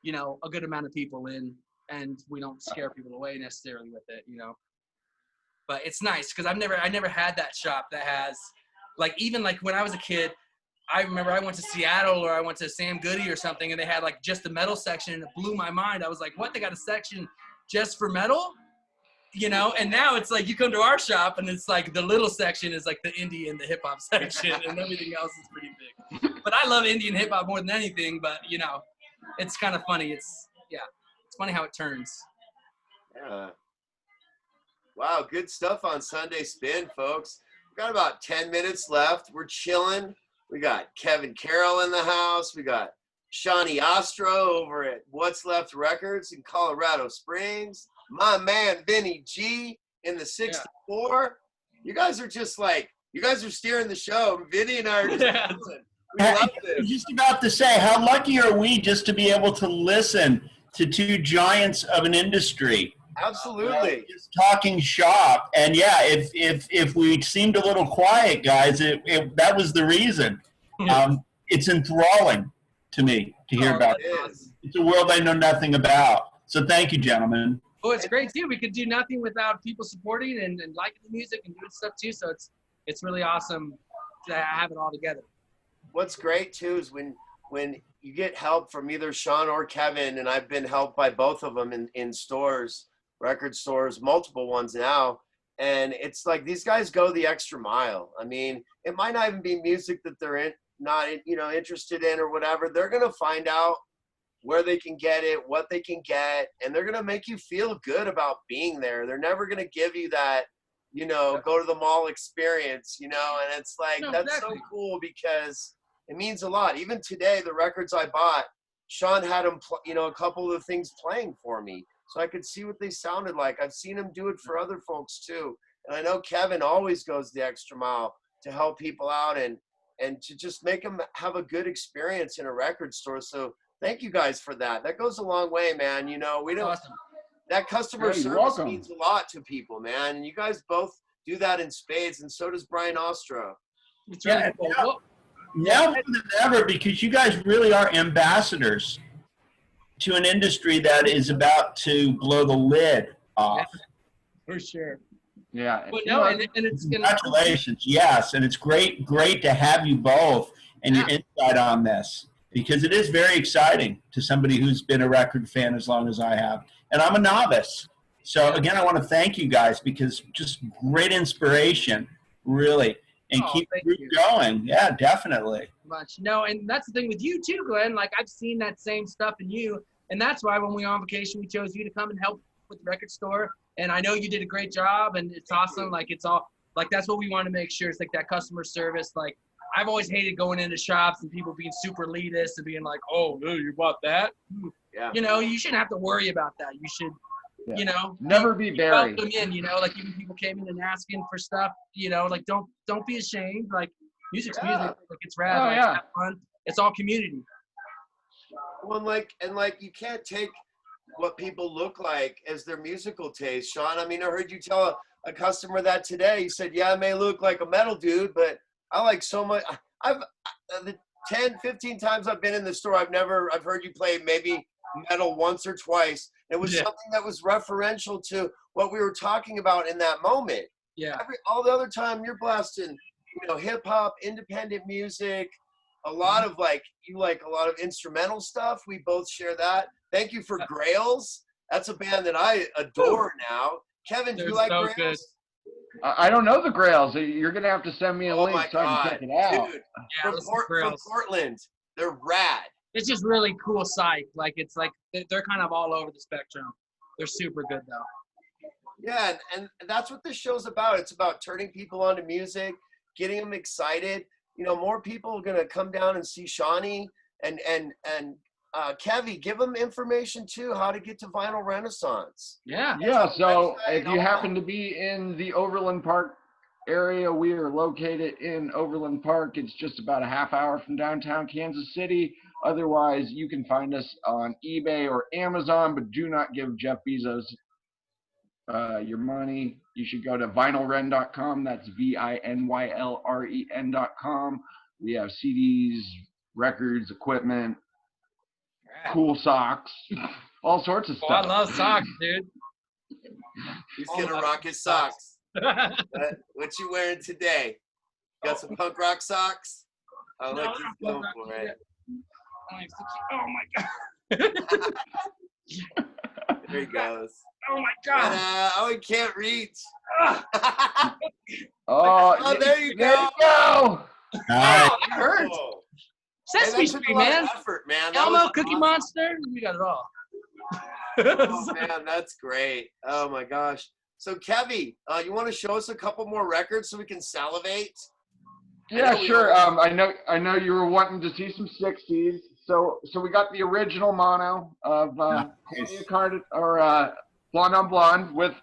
you know, a good amount of people in, and we don't scare people away necessarily with it, you know. But it's nice, because I never had that shop that has, like, even like when I was a kid, I remember I went to Seattle or I went to Sam Goody or something, and they had like just the metal section, and it blew my mind. I was like, what? They got a section just for metal? You know, and now it's like you come to our shop and it's like the little section is like the indie and the hip hop section, and everything else is pretty big. But I love indie and hip hop more than anything. But you know, it's kind of funny. It's funny how it turns. Yeah. Wow, good stuff on Sunday Spin, folks. We've got about 10 minutes left. We're chilling. We got Kevin Carroll in the house. We got Shawnee Ostro over at What's Left Records in Colorado Springs. My man Vinny G in the 64. Yeah. You guys are just like, you guys are steering the show. Vinny and I are just chilling. We love this. I was just about to say, how lucky are we just to be able to listen to two giants of an industry? Absolutely. Just talking shop. And yeah, if we seemed a little quiet, guys, that was the reason. It's enthralling to me to hear about it. It's a world I know nothing about. So thank you, gentlemen. Oh, it's great too. We could do nothing without people supporting and liking the music and doing stuff too. So it's really awesome to have it all together. What's great too is when you get help from either Sean or Kevin, and I've been helped by both of them in stores, record stores, multiple ones now. And it's like these guys go the extra mile. I mean, it might not even be music that they're not interested in or whatever. They're gonna find out where they can get it, what they can get, and they're gonna make you feel good about being there. They're never gonna give you that, go to the mall experience, and it's like, no, that's exactly. So cool because it means a lot. Even today, the records I bought, Sean had them, a couple of the things playing for me, so I could see what they sounded like. I've seen him do it for other folks too, and I know Kevin always goes the extra mile to help people out and to just make them have a good experience in a record store. So thank you guys for that. That goes a long way, man. We don't. Awesome. That customer service means a lot to people, man. And you guys both do that in spades, and so does Brian Ostro. It's really cool. Now more than ever, because you guys really are ambassadors to an industry that is about to blow the lid off. Yeah, for sure. Yeah. But no, and it's congratulations. Yes, and it's great to have you both and your insight on this, because it is very exciting to somebody who's been a record fan as long as I have. And I'm a novice. So again, I want to thank you guys, because just great inspiration, really. And keep going. Yeah, definitely. Much. No, and that's the thing with you too, Glenn. Like, I've seen that same stuff in you. And that's why when we were on vacation, we chose you to come and help with the record store. And I know you did a great job, and it's awesome. Like, it's all, like, that's what we want to make sure. It's like that customer service. Like, I've always hated going into shops and people being super elitist and being like, oh, no, you bought that? Yeah. You shouldn't have to worry about that. You should, never be buried. Welcome in, like, even people came in and asking for stuff, like, don't be ashamed. Like, music's music. Like, it's rad. Like, have fun. It's all community. Well, you can't take what people look like as their musical taste, Sean. I mean, I heard you tell a customer that today. He said, yeah, I may look like a metal dude, but I like so much. I've the 10, 15 times I've been in the store, I've heard you play maybe metal once or twice. It was something that was referential to what we were talking about in that moment. Yeah. All the other time you're blasting, hip hop, independent music, a lot of you like a lot of instrumental stuff. We both share that. Thank you for Grails. That's a band that I adore now. Kevin, do you like so Grails? good. I don't know the Grails. You're gonna have to send me a link so I can check it out. Dude, Yeah, from Portland, they're rad. It's just really cool psych. It's like they're kind of all over the spectrum. They're super good though. Yeah, and that's what this show's about. It's about turning people onto music, getting them excited. More people are gonna come down and see Shawnee and Kevy. Give them information too, how to get to Vinyl Renaissance. Yeah. Yeah. So if you happen to be in the Overland Park area, we are located in Overland Park. It's just about a half hour from downtown Kansas City. Otherwise, you can find us on eBay or Amazon, but do not give Jeff Bezos your money. You should go to vinylren.com. That's vinylren.com. We have CDs, records, equipment, cool socks, all sorts of stuff. I love socks, dude. He's gonna rock his socks. What you wearing today? Got some punk rock socks? I like he's going for it. Oh my god. There he goes. Oh my god. Oh, he can't reach. Oh, there you go. There you go. All right. That hurts. Oh. Sesame Hey, that took Street, a lot man. of effort, man. That Elmo, was Cookie awesome. Monster. We got it all. Oh man, that's great. Oh my gosh. So Kevy, you want to show us a couple more records so we can salivate? Yeah, sure. I know you were wanting to see some 60s. So we got the original mono of Claudia Blonde on Blonde with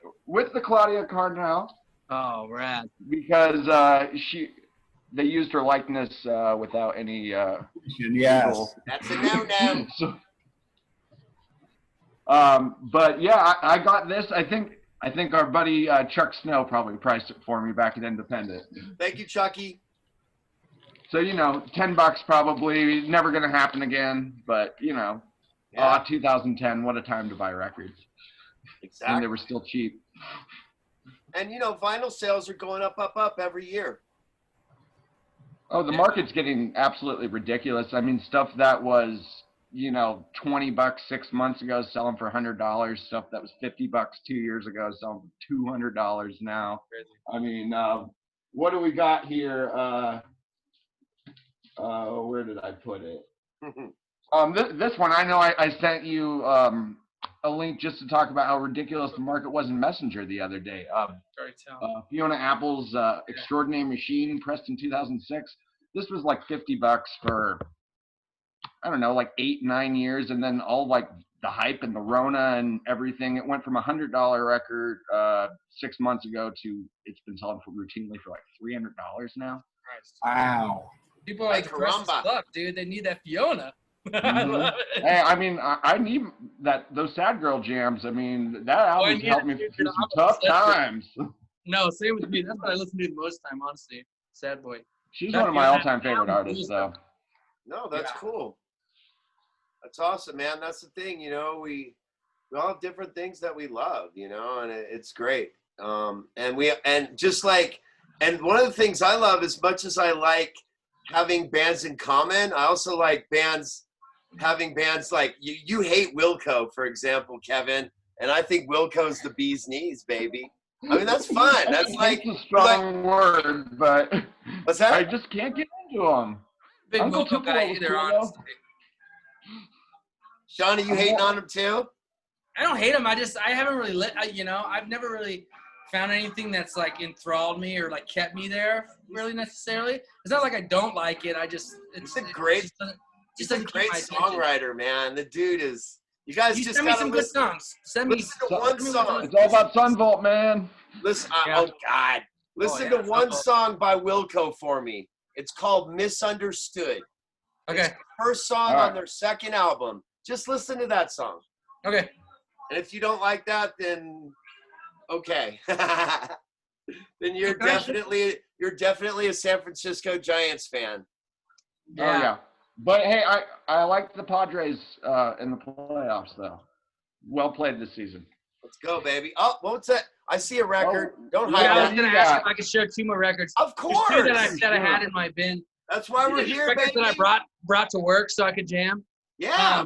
the Claudia Cardinal. Oh, rad. Because they used her likeness without any Yes. That's a no-no. So, but yeah, I got this. I think our buddy Chuck Snow probably priced it for me back at Independent. Thank you, Chucky. So $10 probably, never gonna happen again. But 2010, what a time to buy records. Exactly. And they were still cheap. And vinyl sales are going up every year. Oh, the market's getting absolutely ridiculous. I mean, stuff that was $20 6 months ago is selling for $100. Stuff that was $50 2 years ago is selling for $200 now. Crazy. I mean, what do we got here? Where did I put it? This one, I know I sent you a link just to talk about how ridiculous the market was in Messenger the other day. Fiona Apple's Extraordinary Machine, pressed in 2006. This was like $50 for, I don't know, like 8-9 years, and then all like the hype and the Rona and everything. It went from $100 record 6 months ago to it's been selling for routinely for like $300 now. Wow. People are depressed as fuck, dude. They need that Fiona. I love it. Hey, I mean, I need those Sad Girl jams. I mean, that album's helped me through some tough times. No, same with me. That's what I listen to the most time, honestly. Sad Boy. She's one of my all-time favorite artists, though. No, that's cool. That's awesome, man. That's the thing, we all have different things that we love, and it's great. And one of the things I love, as much as I like having bands in common, I also like having bands like you hate Wilco, for example, Kevin, and I think Wilco's the bee's knees, baby. I mean, that's fun. That's like a strong word, but what's that? I just can't get into them. Big Uncle Wilco guy Tupelo either, was cool, honestly. Shawnee, you hating on him too? I don't hate him. I haven't really I've never really found anything that's like enthralled me or like kept me there really necessarily. It's not like I don't like it. He's a great songwriter, man. The dude is. You guys just send me some good songs. Send me one song. It's all about Sunvolt, man. Listen, oh God, listen to one song by Wilco for me. It's called "Misunderstood." Okay. It's the first song on their second album. Just listen to that song. Okay. And if you don't like that, then okay. Then you're definitely a San Francisco Giants fan. Yeah. Oh, yeah. But hey, I like the Padres in the playoffs though. Well played this season. Let's go, baby. Oh, what's that? I see a record. Don't Yeah, hide I was that. gonna ask if I could show 2 more records. Of There's 2 course. that I had in my bin. That's why we're These are here, records baby. that I brought to work so I could jam. Yeah.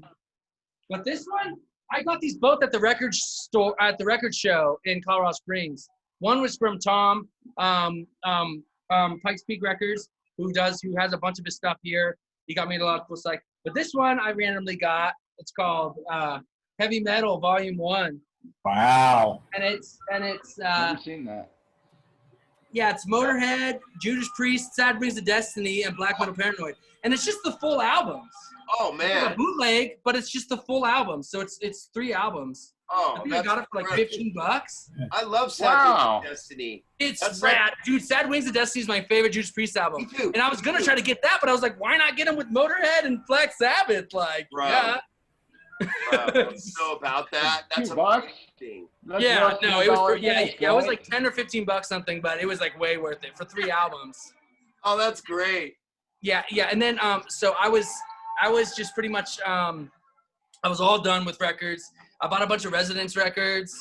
But this one, I got these both at the record store at the record show in Colorado Springs. One was from Tom, Pikes Peak Records, who has a bunch of his stuff here. He got me a lot of cool stuff. But this one I randomly got. It's called Heavy Metal Volume 1. Wow. And it's Never seen that. yeah, it's Motorhead, Judas Priest, Sad Brings of Destiny, and Black Metal Paranoid. And it's just the full albums. Oh It's a man. bootleg, but it's just the full album. So it's 3 albums. Oh, I think I got it for like $15. I love Sad Wow. Wings of Destiny. It's That's rad. like- Dude, Sad Wings of Destiny is my favorite Judas Priest album. Me too. And I was going to try to get that, but I was like, why not get them with Motorhead and Black Sabbath? Like, Bro. yeah. I know about that. That's $2? amazing. That's Yeah, less than no, a it was dollar yeah, piece, it was right? like 10 or 15 bucks something, but it was like way worth it for 3 albums. Oh, that's great. Yeah, and then so I was just pretty much I was all done with records. I bought a bunch of Residence records,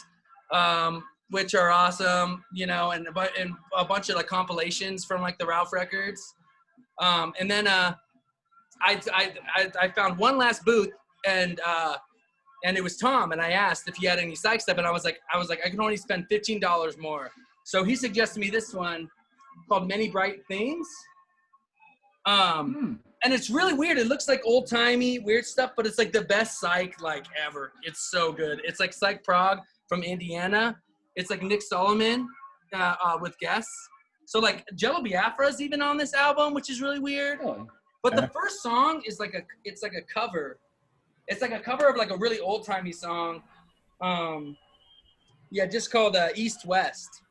which are awesome, you know, and a bunch of like compilations from like the Ralph records. And then I found one last booth and it was Tom, and I asked if he had any psych stuff, and I was like I can only spend $15 more. So he suggested me this one called Many Bright Things. And it's really weird. It looks like old timey weird stuff, but it's like the best psych like ever. It's so good. It's like Psych Prog from Indiana. It's like Nick Solomon with guests. So like Jello Biafra's even on this album, which is really weird. Oh. But the first song is like it's like a cover. It's like a cover of like a really old timey song. Just called East West.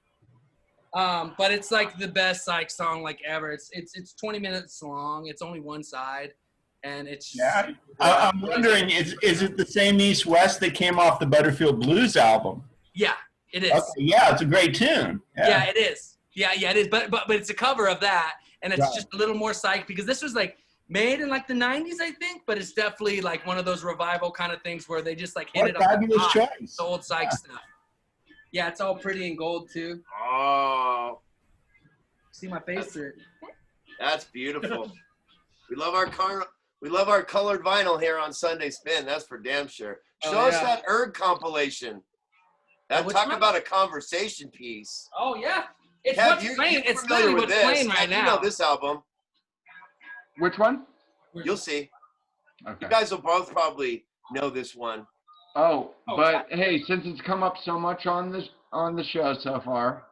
But it's like the best psych song like ever. It's 20 minutes long. It's only one side, and it's just, Yeah. I'm wondering, is it the same East West that came off the Butterfield Blues album? yeah, it is. Okay, yeah, it's a great tune. Yeah, it is. Yeah, it is. But it's a cover of that, and it's Right. just a little more psych because this was like made in like the 90s, I think. But it's definitely like one of those revival kind of things where they just like hit What it a up fabulous top, choice. the old psych stuff. Yeah, it's all pretty in gold too. Oh, See my face through it. that's beautiful. We love our colored vinyl here on Sunday Spin. That's for damn sure. Oh, Show us yeah. that Erg compilation. Which Talk one? about a conversation piece. Oh yeah, it's Kev, what's playing. It's familiar literally with what's this. playing right Yeah, now. You know this album. Which one? You'll see. Okay. You guys will both probably know this one. Oh, Oh, but hey, since it's come up so much on the show so far,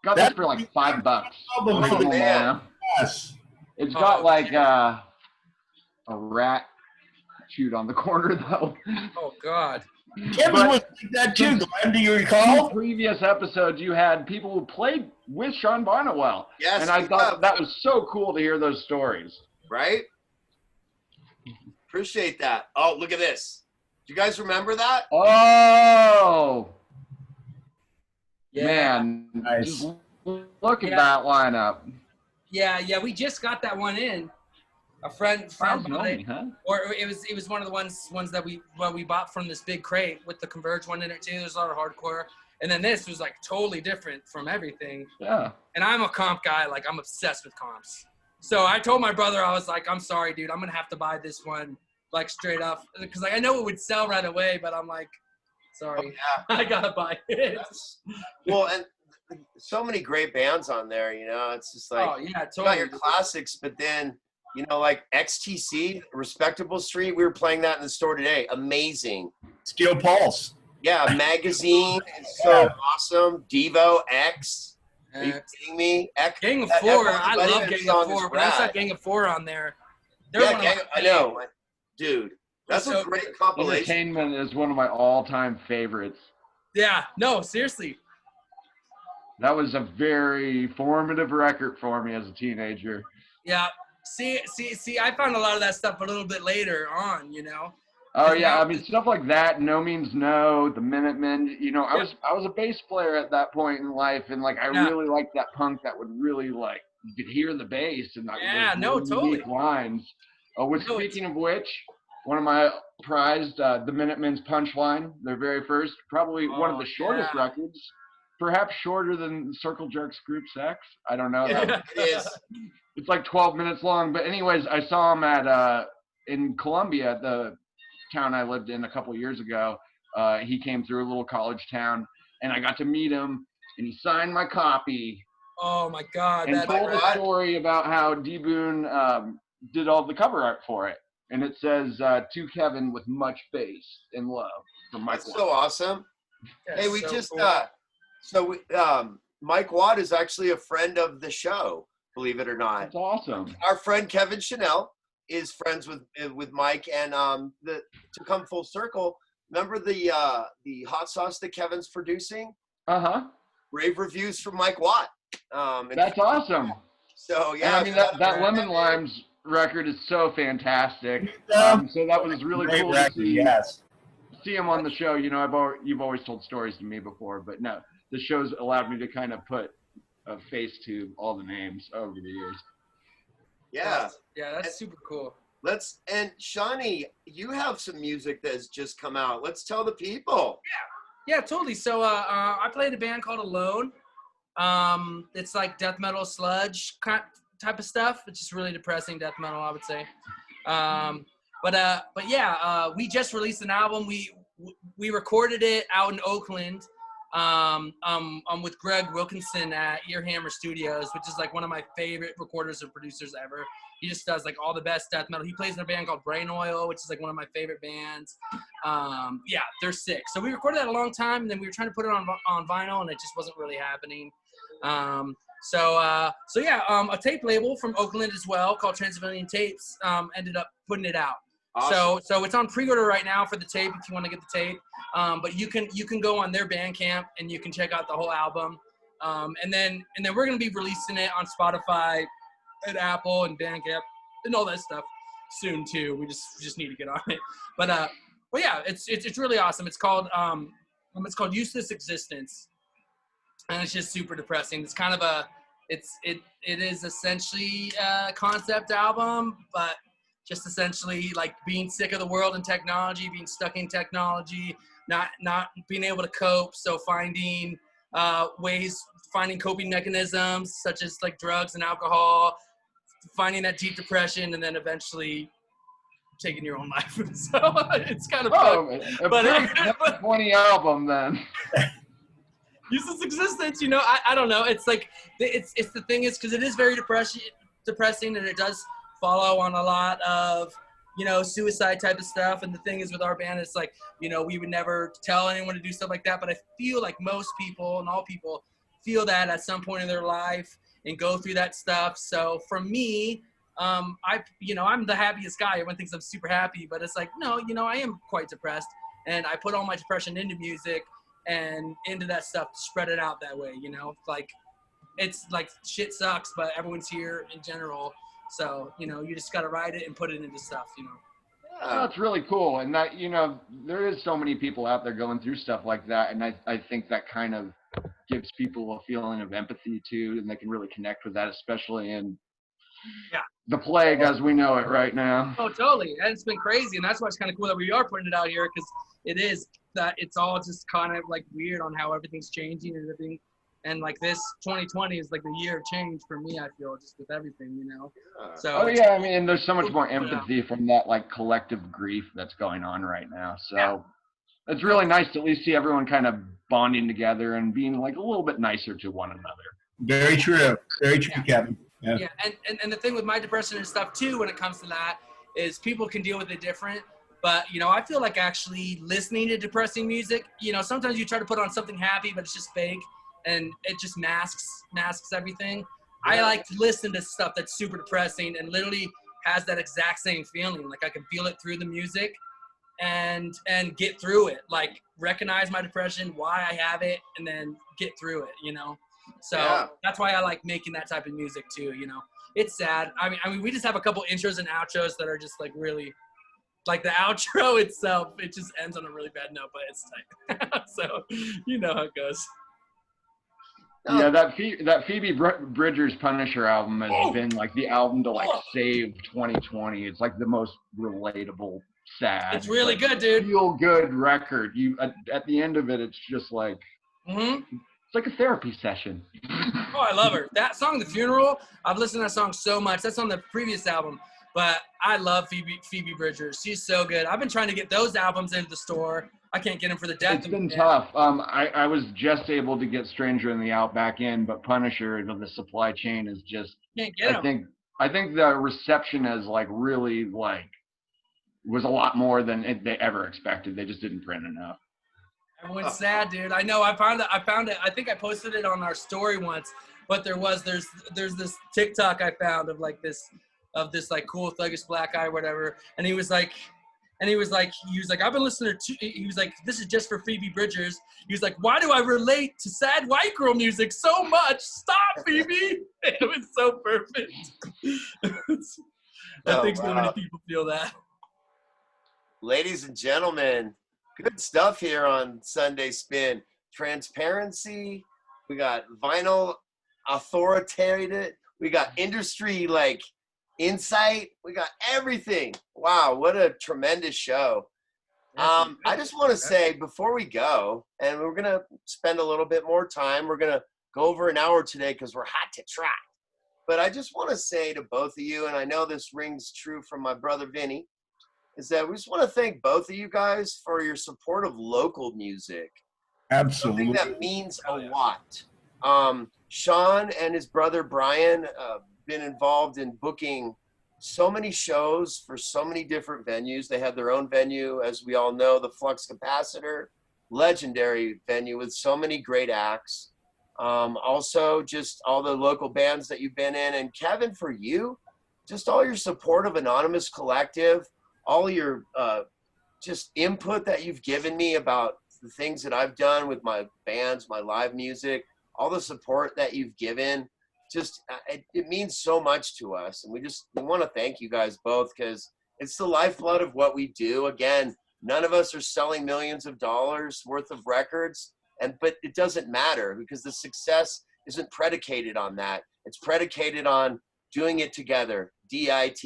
got That- this for like $5. Album for Oh, the man. Yes. It's got like a rat chewed on the corner though. Oh God. Kevin But- was like that too, Glenn. Do you In recall? previous episodes, you had people who played with Sean Barnwell, Yes, and I we thought have. that was so cool to hear those stories. Right? Appreciate that. Oh, look at this. Do you guys remember that? Oh Yeah. man, Nice. just look at Yeah. that lineup. Yeah. We just got that one in. A friend Sounds bought lonely, it, huh? or it was one of the ones that we bought from this big crate with the Converge one in it too. There's a lot of hardcore, and then this was like totally different from everything. Yeah. And I'm a comp guy, like I'm obsessed with comps. So I told my brother, I was like, I'm sorry, dude, I'm gonna have to buy this one like straight up because like I know it would sell right away, but I'm like, sorry, Yeah. I gotta buy it. Well, and so many great bands on there, you know. It's just like Oh yeah, you got totally. your classics, but then, you know, like XTC, Respectable Street, we were playing that in the store today. Amazing. Steel Pulse. Yeah, Magazine is so awesome. Devo, X. Are you Uh, kidding me? X. Gang of that Four, Echo I Buddy love Man Gang song of is Four. When I saw rad. Gang of Four on there, they're Yeah, one of my I know. Dude, that's So- a great compilation. Entertainment is one of my all-time favorites. Yeah, no, seriously. That was a very formative record for me as a teenager. Yeah. See, I found a lot of that stuff a little bit later on, you know. Oh yeah, I mean stuff like that. No Means No, the Minutemen. You know, I was a bass player at that point in life, and like I Yeah. really liked that punk that would really like you could hear the bass and like Yeah, those no, really unique totally. lines. Oh, which No, it's- speaking of which, one of my prized the Minutemen's Punchline, their very first, probably one of Oh, the shortest yeah. records. perhaps shorter than Circle Jerks Group Sex. I don't know. Yeah, it is. It's like 12 minutes long. But anyways, I saw him at in Columbia, the town I lived in a couple years ago. He came through a little college town, and I got to meet him, and he signed my copy. Oh my God! And That's told a story about how D. Boone did all the cover art for it. And it says, to Kevin with much faith and love from Mike That's so awesome. that's Hey, we so just cool. Mike Watt is actually a friend of the show, believe it or not. That's awesome. Our friend Kevin Chanel is friends with Mike, and to come full circle, remember the hot sauce that Kevin's producing? Rave reviews from Mike Watt. That's awesome. So yeah, and I mean that Lemon Limes record is so fantastic. So that was really Great cool record, to see. yes. See him on the show. You know, you've always told stories to me before, but no, the show's allowed me to kind of put a face to all the names over the years. Yeah, That's super cool. And Shawnee, you have some music that's just come out. Let's tell the people. Yeah, totally. So I play in a band called Alone. It's like death metal sludge type of stuff. It's just really depressing death metal, I would say. But yeah, we just released an album. We recorded it out in Oakland, with Greg Wilkinson at Earhammer Studios, which is like one of my favorite recorders and producers ever. He just does like all the best death metal. He plays in a band called Brain Oil, which is like one of my favorite bands. Yeah, they're sick. So we recorded that a long time, and then we were trying to put it on vinyl, and it just wasn't really happening. So yeah, a tape label from Oakland as well called Transylvanian Tapes ended up putting it out. Awesome. So it's on pre-order right now for the tape if you want to get the tape. But you can go on their Bandcamp and you can check out the whole album. And then we're gonna be releasing it on Spotify and Apple and Bandcamp and all that stuff soon too. We just need to get on it. But yeah, it's really awesome. It's called Useless Existence. And it's just super depressing. It's kind of it is essentially a concept album, but just essentially like being sick of the world and technology, being stuck in technology, not being able to cope. So finding finding coping mechanisms such as like drugs and alcohol, finding that deep depression, and then eventually taking your own life. So it's kind of a funny album then. Useless Existence, I don't know. It's like it's the thing is because it is very depressing, and it does follow on a lot of suicide type of stuff. And the thing is with our band, it's like we would never tell anyone to do stuff like that, but I feel like most people and all people feel that at some point in their life and go through that stuff. So for me, I'm the happiest guy. Everyone thinks I'm super happy, but it's like no, I am quite depressed, and I put all my depression into music and into that stuff to spread it out that way. Like it's like shit sucks, but everyone's here in general. So, you just got to write it and put it into stuff, That's really cool. And that, there is so many people out there going through stuff like that. And I think that kind of gives people a feeling of empathy too. And they can really connect with that, especially in the plague as we know it right now. Oh, totally. And it's been crazy. And that's why it's kind of cool that we are putting it out here, because it is that it's all just kind of like weird on how everything's changing and everything. And like this 2020 is like the year of change for me, I feel, just with everything, So I mean, there's so much more empathy from that like collective grief that's going on right now. So it's really nice to at least see everyone kind of bonding together and being like a little bit nicer to one another. Very true. Very true, Kevin. Yeah. And the thing with my depression and stuff too, when it comes to that, is people can deal with it different. But, I feel like actually listening to depressing music, sometimes you try to put on something happy, but it's just fake. And it just masks everything. Yeah. I like to listen to stuff that's super depressing and literally has that exact same feeling. Like I can feel it through the music and get through it. Like recognize my depression, why I have it, and then get through it, So that's why I like making that type of music too, It's sad. I mean, we just have a couple intros and outros that are just like really, like the outro itself, it just ends on a really bad note, but it's tight. So you know how it goes. Yeah, that Phoebe Bridgers Punisher album has been like the album to like save 2020. It's like the most relatable, sad. It's really good, dude. Feel good record. You at the end of it, it's just like like a therapy session. Oh, I love her. That song, The Funeral, I've listened to that song so much. That's on the previous album. But I love Phoebe Bridgers. She's so good. I've been trying to get those albums into the store. I can't get them for the death It's of been me. tough. I was just able to get Stranger in the Outback in, but Punisher, the supply chain is just. Can't get them. I think the reception is like really like was a lot more than they ever expected. They just didn't print enough. Everyone's sad, dude. I know. I found it. I think I posted it on our story once. But there's this TikTok I found of this like cool thuggish black guy or whatever, and he was like, I've been listening to. He was like, this is just for Phoebe Bridgers. He was like, why do I relate to sad white girl music so much? Stop, Phoebe. It was so perfect. I think so many people feel that. Ladies and gentlemen, good stuff here on Sunday Spin. Transparency. We got vinyl authoritative. We got industry insight. We got everything. Wow, what a tremendous show. I just want to say before we go, and we're going to spend a little bit more time. We're going to go over an hour today because we're hot to trot. But I just want to say to both of you, and I know this rings true from my brother Vinny, is that we just want to thank both of you guys for your support of local music. Absolutely. Something that means a lot. Sean and his brother Brian been involved in booking so many shows for so many different venues. They have their own venue, as we all know, the Flux Capacitor, legendary venue with so many great acts. Also, just all the local bands that you've been in. And Kevin, for you, just all your support of Anonymous Collective, all your just input that you've given me about the things that I've done with my bands, my live music, all the support that you've given, just it means so much to us. And we want to thank you guys both because it's the lifeblood of what we do. Again, none of us are selling millions of dollars worth of records, but it doesn't matter because the success isn't predicated on that. It's predicated on doing it together. DIT.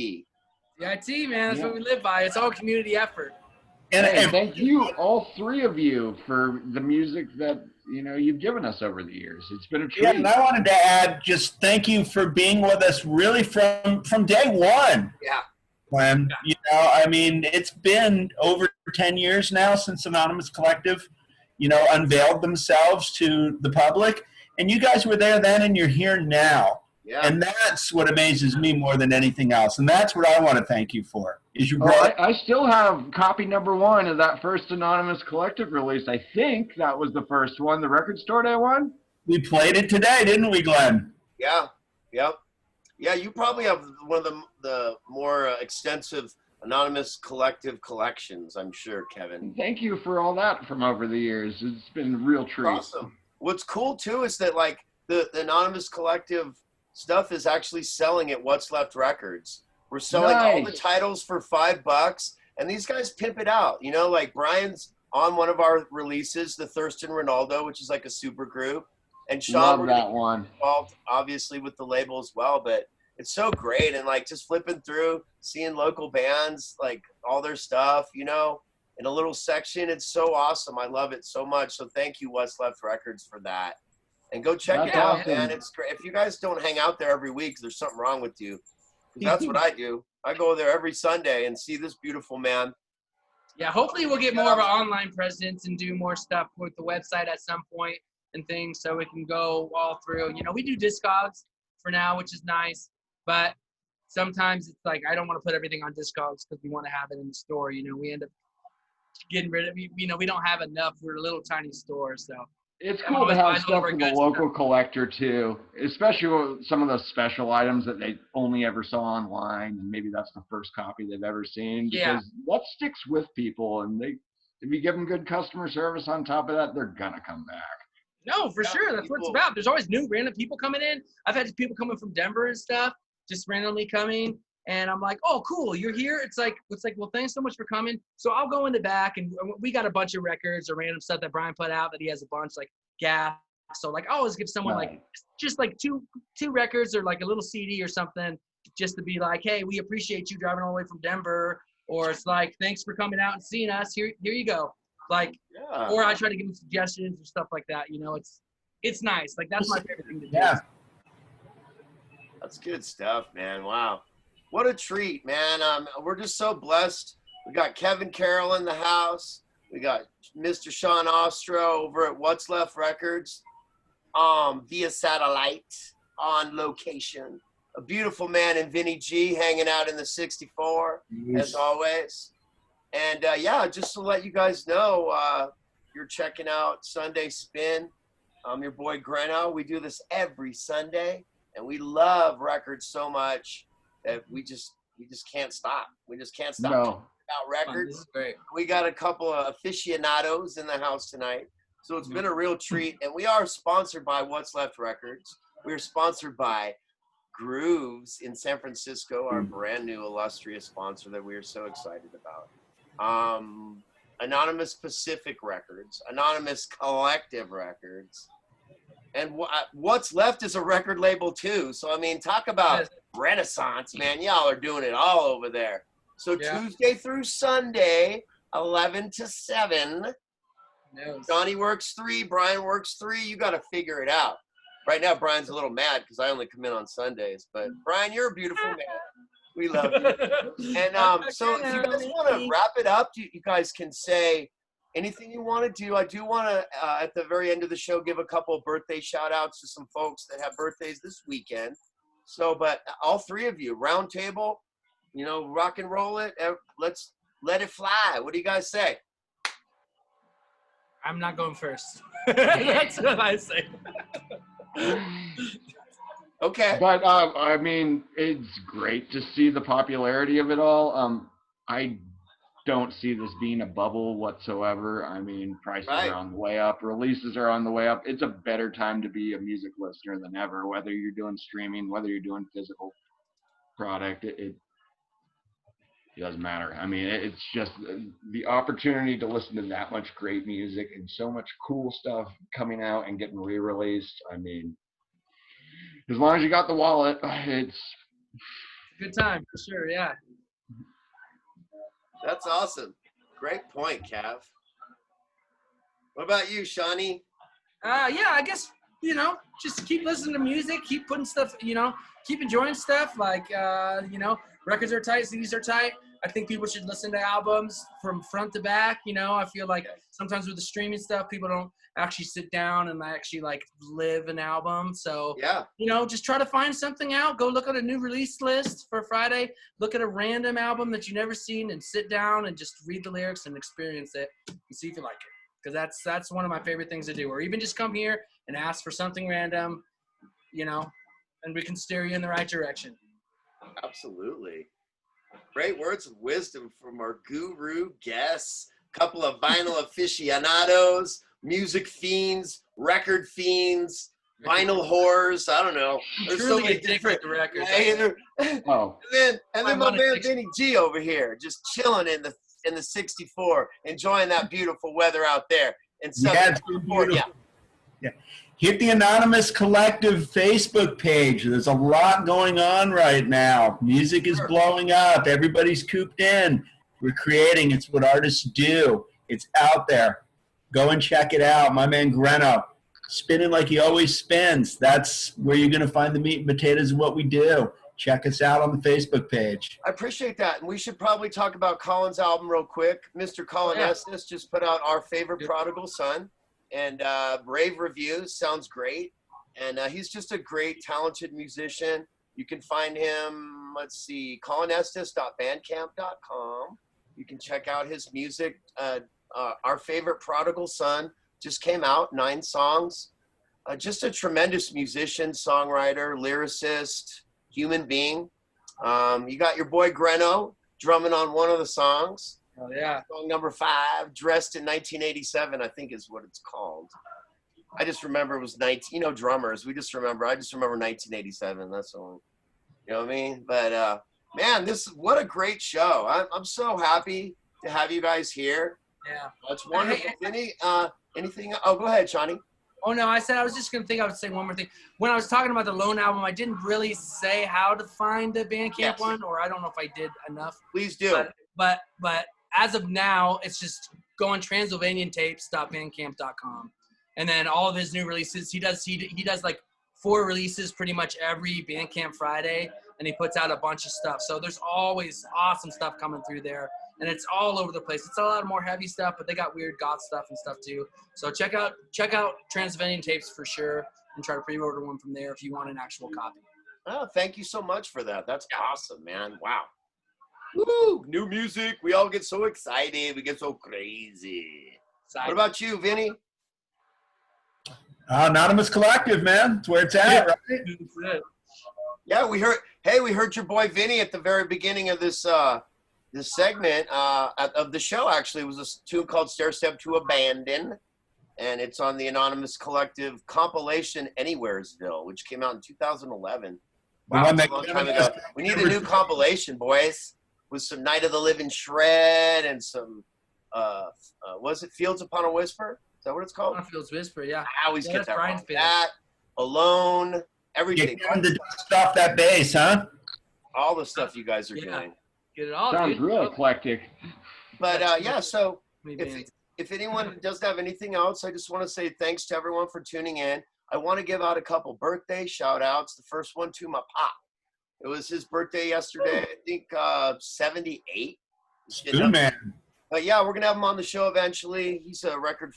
DIT, man, that's what we live by. It's all community effort. And thank you, all three of you, for the music that you've given us over the years. It's been a treat. Yeah, and I wanted to add just thank you for being with us really from day one. Yeah. When I mean, it's been over 10 years now since Anonymous Collective, unveiled themselves to the public, and you guys were there then, and you're here now. Yeah. And that's what amazes me more than anything else. And that's what I want to thank you for. Is your brother. I still have copy number 1 of that first Anonymous Collective release. I think that was the first one, the record store day one. We played it today, didn't we, Glenn? Yeah. Yep. Yeah, you probably have one of the more extensive Anonymous Collective collections, I'm sure, Kevin. Thank you for all that from over the years. It's been a real treat. Awesome. What's cool, too, is that, the Anonymous Collective stuff is actually selling at What's Left Records. We're selling all the titles for $5, and these guys pimp it out. Brian's on one of our releases, the Thurston Ronaldo, which is like a super group. And Sean, love that one. Involved, obviously, with the label as well. But it's so great, and just flipping through, seeing local bands, all their stuff, in a little section. It's so awesome. I love it so much. So thank you, What's Left Records, for that. And go check it out, man. It's great. If you guys don't hang out there every week, there's something wrong with you. That's what I do. I go there every Sunday and see this beautiful man. Yeah, hopefully we'll get more of an online presence and do more stuff with the website at some point and things so we can go all through. We do Discogs for now, which is nice. But sometimes it's I don't want to put everything on Discogs because we want to have it in the store. We end up getting rid of we don't have enough. We're a little tiny store, so. It's cool to have stuff for the local collector, too, especially with some of those special items that they only ever saw online, and maybe that's the first copy they've ever seen, because that sticks with people, and if you give them good customer service on top of that, they're going to come back. No, for sure. That's what it's about. There's always new random people coming in. I've had people coming from Denver and stuff, just randomly coming. And I'm like, oh, cool, you're here? It's like, well, thanks so much for coming. So I'll go in the back, and we got a bunch of records or random stuff that Brian put out that he has a bunch, gas. So, I always give someone, just two records or, a little CD or something just to be like, hey, we appreciate you driving all the way from Denver. Or it's thanks for coming out and seeing us. Here you go. Or I try to give them suggestions or stuff like that. it's nice. Like that's my favorite thing to do. Yeah. That's good stuff, man. Wow. What a treat, man. We're just so blessed. We got Kevin Carroll in the house. We got Mr. Sean Ostro over at What's Left Records via satellite on location. A beautiful man in Vinny G hanging out in the 64, as always. And yeah, just to let you guys know, you're checking out Sunday Spin. I'm your boy Greno. We do this every Sunday, and we love records so much that we just can't stop. We just can't stop talking about records. This is great. We got a couple of aficionados in the house tonight, so it's been a real treat. And we are sponsored by What's Left Records. We're sponsored by Grooves in San Francisco, our brand new illustrious sponsor that we are so excited about. Anonymous Pacific Records, Anonymous Collective Records, and What's Left is a record label too. So I mean, talk about renaissance, man. Y'all are doing it all over there. So Tuesday through Sunday, 11 to 7. Johnny works 3, Brian works 3. You got to figure it out. Right now, Brian's a little mad because I only come in on Sundays. But Brian, you're a beautiful man. We love you. And so if you guys want to wrap it up, you guys can say anything you want to do. I do want to, at the very end of the show, give a couple of birthday shout outs to some folks that have birthdays this weekend. So, but all 3 of you, round table, you know, rock and roll it. Let's let it fly. What do you guys say? I'm not going first. That's what I say. Okay. But I mean, it's great to see the popularity of it all. I don't see this being a bubble whatsoever. I mean, prices are on the way up, releases are on the way up. It's a better time to be a music listener than ever, whether you're doing streaming, whether you're doing physical product. It doesn't matter. I mean, it's just the opportunity to listen to that much great music and so much cool stuff coming out and getting re-released. I mean, as long as you got the wallet, it's a good time for sure. Yeah. That's awesome. Great point, Cav. What about you, Shawnee? Yeah, I guess, you know, just keep listening to music, keep putting stuff, you know, keep enjoying stuff. Like, you know, records are tight, CDs are tight. I think people should listen to albums from front to back. You know, I feel like sometimes with the streaming stuff, people don't actually sit down and actually like live an album. So, you know, just try to find something out. Go look at a new release list for Friday. Look at a random album that you've never seen and sit down and just read the lyrics and experience it and see if you like it. Because that's one of my favorite things to do. Or even just come here and ask for something random, you know, and we can steer you in the right direction. Absolutely. Great words of wisdom from our guru guests, couple of vinyl aficionados, music fiends, record fiends, vinyl whores. I don't know. There's so many different records. And then my man Vinny G over here, just chilling in the 64, enjoying that beautiful weather out there in Southern California. Yeah. Hit the Anonymous Collective Facebook page. There's a lot going on right now. Music is blowing up. Everybody's cooped in. We're creating. It's what artists do. It's out there. Go and check it out. My man Greno, spinning like he always spins. That's where you're going to find the meat and potatoes of what we do. Check us out on the Facebook page. I appreciate that. And we should probably talk about Colin's album real quick. Mr. Colin Estes just put out Our Favorite Prodigal Son. And rave reviews, sounds great. And he's just a great, talented musician. You can find him, let's see, colinestes.bandcamp.com. You can check out his music. Our Favorite Prodigal Son just came out, 9 songs. Just a tremendous musician, songwriter, lyricist, human being. You got your boy Greno drumming on one of the songs. Oh, yeah. Song number 5, Dressed in 1987, I think is what it's called. I just remember it was 19, you know, drummers. I just remember 1987. That's all. You know what I mean? But, man, what a great show. I'm so happy to have you guys here. Yeah. That's wonderful. Vinny, anything? Oh, go ahead, Shawnee. Oh, no, I said I was just going to think I would say one more thing. When I was talking about the Lone album, I didn't really say how to find the Bandcamp one, or I don't know if I did enough. Please do. But as of now, it's just go on transylvaniantapes.bandcamp.com. And then all of his new releases, he does like 4 releases pretty much every Bandcamp Friday, and he puts out a bunch of stuff. So there's always awesome stuff coming through there, and it's all over the place. It's a lot more heavy stuff, but they got weird goth stuff and stuff too. So check out Transylvanian Tapes for sure, and try to pre-order one from there if you want an actual copy. Oh, thank you so much for that. That's awesome, man. Wow. Woo! New music. We all get so excited. We get so crazy. What about you, Vinny? Anonymous Collective, man. That's where it's at, right? Yeah, we heard your boy Vinny at the very beginning of this segment of the show. Actually, it was a tune called "Stair Step to Abandon," and it's on the Anonymous Collective compilation "Anywheresville," which came out in 2011. Wow, one that's a long time ago. We need a new compilation, boys, with some Night of the Living Shred and some was it Fields Upon a Whisper? Is that what it's called? Fields Whisper, yeah. I always get that wrong. That, Alone, everything. Get to dust off that bass, huh? All the stuff you guys are doing. Get it all. Sounds real eclectic. But yeah, so if anyone doesn't have anything else, I just want to say thanks to everyone for tuning in. I want to give out a couple birthday shout outs. The first one to my pop. It was his birthday yesterday, I think 78. Good man. But yeah, we're gonna have him on the show eventually. He's a record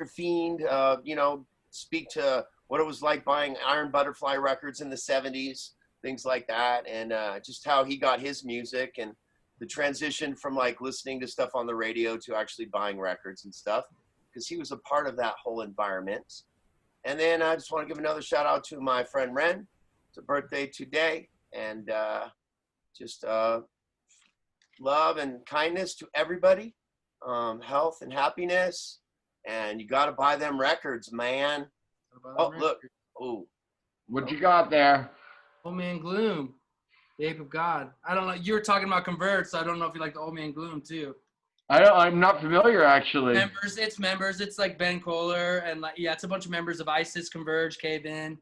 fiend. You know, speak to what it was like buying Iron Butterfly records in the 70s, things like that, and just how he got his music and the transition from like listening to stuff on the radio to actually buying records and stuff, because he was a part of that whole environment. And then I just want to give another shout out to my friend Ren. It's a birthday today, and just love and kindness to everybody, health and happiness, and you got to buy them records, man. Oh, look. Oh. What you got there? Old Man Gloom, the Ape of God. I don't know. You were talking about Convert, so I don't know if you like the Old Man Gloom too. I'm not familiar, actually. Members. It's like Ben Kohler, and like, yeah, it's a bunch of members of ISIS, Converge, Cave In.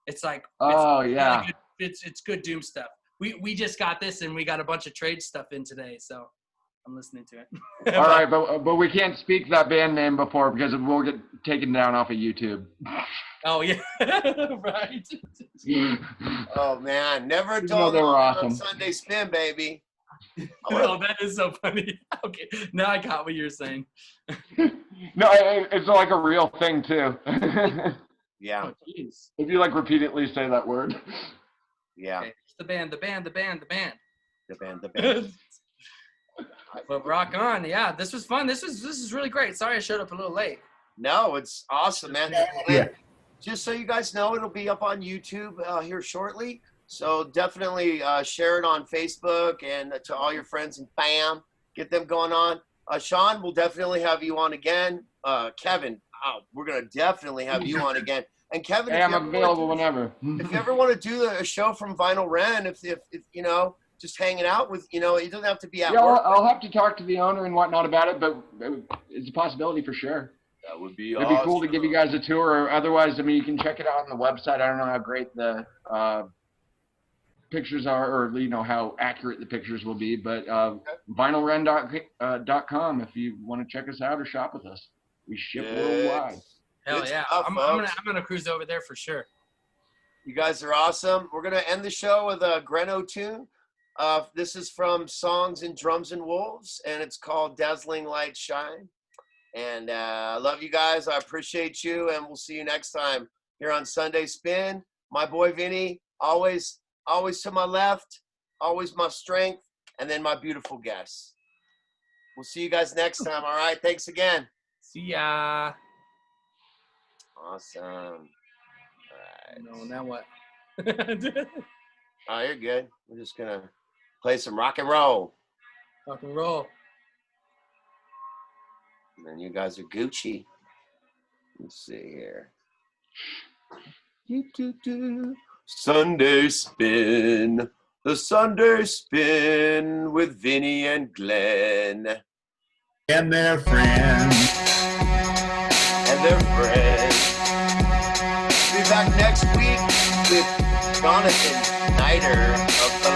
It's like, yeah. It's good doom stuff. We just got this, and we got a bunch of trade stuff in today, so I'm listening to it. All right, but we can't speak that band name before because we'll get taken down off of YouTube. Oh yeah, right. Oh man, never You know told they were on awesome. Sunday Spin, baby. Oh, that is so funny. Okay, now I got what you're saying. No, it's like a real thing too. Yeah. Oh, jeez. If you like repeatedly say that word. Yeah. Okay. It's the band. The band. But rock on, yeah. This was fun. This is really great. Sorry I showed up a little late. No, it's awesome, man. Yeah. Just so you guys know, it'll be up on YouTube here shortly. So definitely share it on Facebook and to all your friends and fam. Get them going on. Sean, we'll definitely have you on again. Kevin, we're going to definitely have you on again. And Kevin, Hey, I'm available whenever. If you ever want to do a show from Vinyl Ren, if you know, just hanging out with, you know, it doesn't have to be at work. I'll have to talk to the owner and whatnot about it, but it's a possibility for sure. That would be It'd be cool to give you guys a tour, or otherwise, I mean, you can check it out on the website. I don't know how great the pictures are, or you know how accurate the pictures will be, but vinylren.com if you want to check us out or shop with us. We ship worldwide. Hell Good yeah. stuff, I'm gonna cruise over there for sure. You guys are awesome. We're gonna end the show with a Greno tune. This is from Songs and Drums and Wolves, and it's called Dazzling Light Shine. And I love you guys. I appreciate you, and we'll see you next time here on Sunday Spin. My boy Vinny, always to my left, always my strength, and then my beautiful guests. We'll see you guys next time, all right? Thanks again. See ya. Awesome. All right. No, now what? Oh, you're good. We're just going to play some rock and roll. Rock and roll. And then you guys are Gucci. Let's see here. Sunday Spin. The Sunday Spin with Vinny and Glenn. And their friends. And their friends. Be back next week with Jonathan Snyder of the